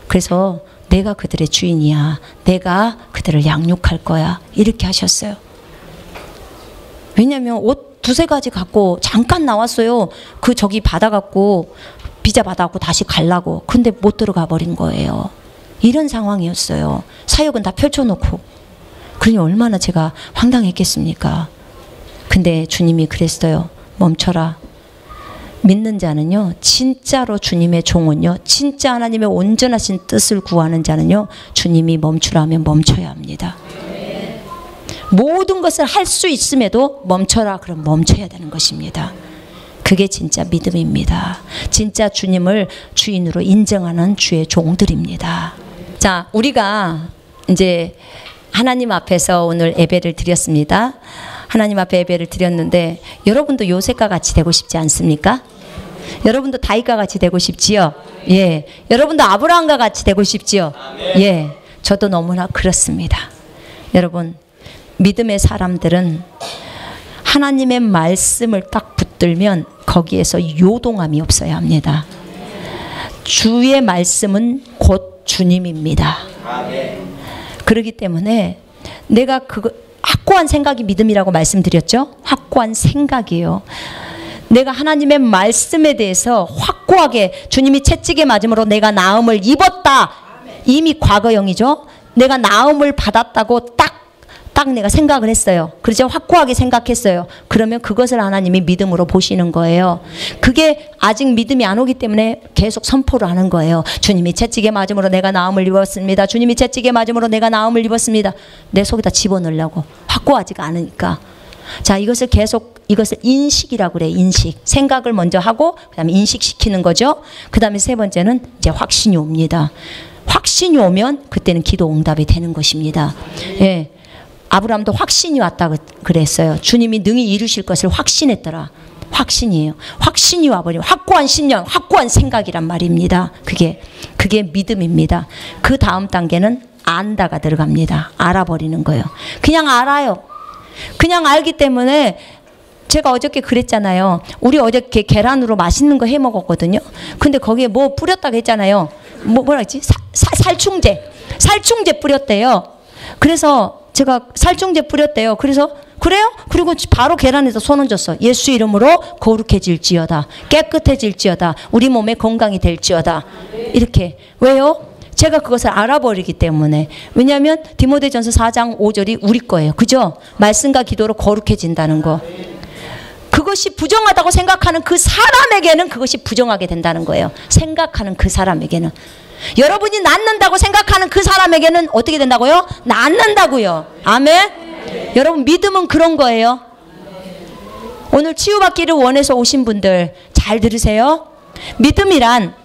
그래서 내가 그들의 주인이야. 내가 그들을 양육할 거야. 이렇게 하셨어요. 왜냐하면 옷 두세 가지 갖고 잠깐 나왔어요. 그 저기 받아갖고 비자 받아갖고 다시 가려고. 근데 못 들어가 버린 거예요. 이런 상황이었어요. 사역은 다 펼쳐놓고. 그러니 얼마나 제가 황당했겠습니까? 근데 주님이 그랬어요. 멈춰라. 믿는 자는요, 진짜로 주님의 종은요, 진짜 하나님의 온전하신 뜻을 구하는 자는요, 주님이 멈추라 하면 멈춰야 합니다. 모든 것을 할 수 있음에도 멈춰라 그럼 멈춰야 되는 것입니다. 그게 진짜 믿음입니다. 진짜 주님을 주인으로 인정하는 주의 종들입니다. 자, 우리가 이제 하나님 앞에서 오늘 예배를 드렸습니다. 하나님 앞에 예배를 드렸는데 여러분도 요셉과 같이 되고 싶지 않습니까? 여러분도 다윗과 같이 되고 싶지요? 예. 여러분도 아브라함과 같이 되고 싶지요? 예. 저도 너무나 그렇습니다. 여러분, 믿음의 사람들은 하나님의 말씀을 딱 붙들면 거기에서 요동함이 없어야 합니다. 주의 말씀은 곧 주님입니다. 그렇기 때문에 내가 그거 확고한 생각이 믿음이라고 말씀드렸죠? 확고한 생각이에요. 내가 하나님의 말씀에 대해서 확고하게 주님이 채찍에 맞음으로 내가 나음을 입었다. 이미 과거형이죠. 내가 나음을 받았다고 딱 내가 생각을 했어요. 그렇죠? 확고하게 생각했어요. 그러면 그것을 하나님이 믿음으로 보시는 거예요. 그게 아직 믿음이 안 오기 때문에 계속 선포를 하는 거예요. 주님이 채찍에 맞음으로 내가 나음을 입었습니다. 주님이 채찍에 맞음으로 내가 나음을 입었습니다. 내 속에다 집어넣으려고. 확고하지가 않으니까. 자, 이것을 인식이라고 그래. 인식. 생각을 먼저 하고 그다음에 인식시키는 거죠. 그다음에 세 번째는 이제 확신이 옵니다. 확신이 오면 그때는 기도 응답이 되는 것입니다. 예. 아브라함도 확신이 왔다 그랬어요. 주님이 능히 이루실 것을 확신했더라. 확신이에요. 확신이 와버리면 확고한 신념, 확고한 생각이란 말입니다. 그게 믿음입니다. 그 다음 단계는 안다가 들어갑니다. 알아버리는 거예요. 그냥 알아요. 그냥 알기 때문에 제가 어저께 그랬잖아요. 우리 어저께 계란으로 맛있는 거 해 먹었거든요. 근데 거기에 뭐 뿌렸다고 했잖아요. 뭐라 했지? 살충제 뿌렸대요. 그래서 제가 살충제 뿌렸대요. 그래서 그래요? 그리고 바로 계란에서 손 얹었어. 예수 이름으로 거룩해질지어다. 깨끗해질지어다. 우리 몸에 건강이 될지어다. 이렇게. 왜요? 제가 그것을 알아버리기 때문에. 왜냐하면 디모데전서 4장 5절이 우리 거예요. 그죠? 말씀과 기도로 거룩해진다는 거. 그것이 부정하다고 생각하는 그 사람에게는 그것이 부정하게 된다는 거예요. 생각하는 그 사람에게는. 여러분이 낫는다고 생각하는 그 사람에게는 어떻게 된다고요? 낫는다고요. 아멘? 여러분 믿음은 그런 거예요. 오늘 치유받기를 원해서 오신 분들 잘 들으세요. 믿음이란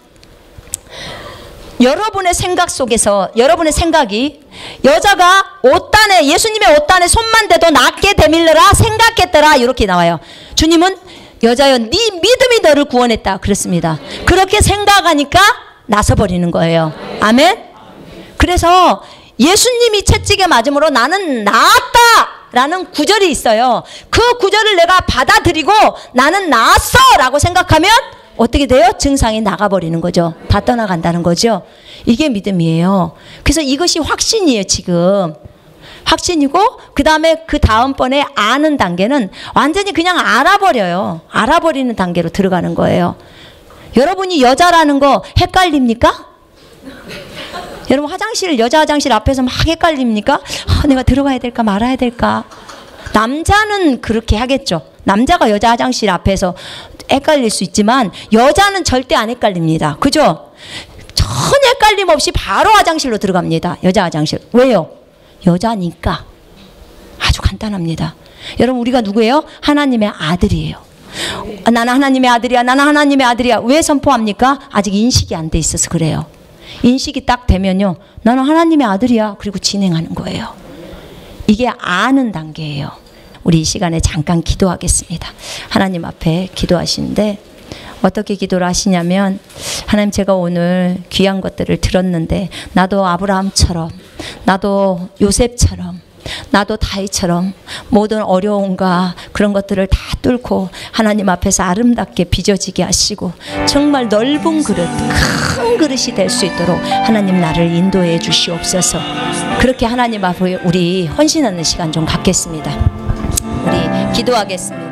여러분의 생각 속에서 여러분의 생각이 여자가 옷단에 예수님의 옷단에 손만 대도 낫게 되밀려라 생각했더라 이렇게 나와요. 주님은 여자여 네 믿음이 너를 구원했다 그랬습니다. 그렇게 생각하니까 나서버리는 거예요. 아멘. 그래서 예수님이 채찍에 맞음으로 나는 나았다 라는 구절이 있어요. 그 구절을 내가 받아들이고 나는 나았어 라고 생각하면 어떻게 돼요? 증상이 나가버리는 거죠. 다 떠나간다는 거죠. 이게 믿음이에요. 그래서 이것이 확신이에요. 지금 확신이고 그 다음에 그 다음번에 아는 단계는 완전히 그냥 알아버려요. 알아버리는 단계로 들어가는 거예요. 여러분이 여자라는 거 헷갈립니까? 여러분 화장실 여자 화장실 앞에서 막 헷갈립니까? 내가 들어가야 될까 말아야 될까? 남자는 그렇게 하겠죠. 남자가 여자 화장실 앞에서 헷갈릴 수 있지만 여자는 절대 안 헷갈립니다. 그죠? 전혀 헷갈림 없이 바로 화장실로 들어갑니다. 여자 화장실. 왜요? 여자니까. 아주 간단합니다. 여러분 우리가 누구예요? 하나님의 아들이에요. 나는 하나님의 아들이야. 나는 하나님의 아들이야. 왜 선포합니까? 아직 인식이 안 돼 있어서 그래요. 인식이 딱 되면요. 나는 하나님의 아들이야. 그리고 진행하는 거예요. 이게 아는 단계예요. 우리 이 시간에 잠깐 기도하겠습니다. 하나님 앞에 기도하시는데 어떻게 기도를 하시냐면 하나님 제가 오늘 귀한 것들을 들었는데 나도 아브라함처럼 나도 요셉처럼 나도 다윗처럼 모든 어려움과 그런 것들을 다 뚫고 하나님 앞에서 아름답게 빚어지게 하시고 정말 넓은 그릇 큰 그릇이 될 수 있도록 하나님 나를 인도해 주시옵소서. 그렇게 하나님 앞에 우리 헌신하는 시간 좀 갖겠습니다. 우리 기도하겠습니다.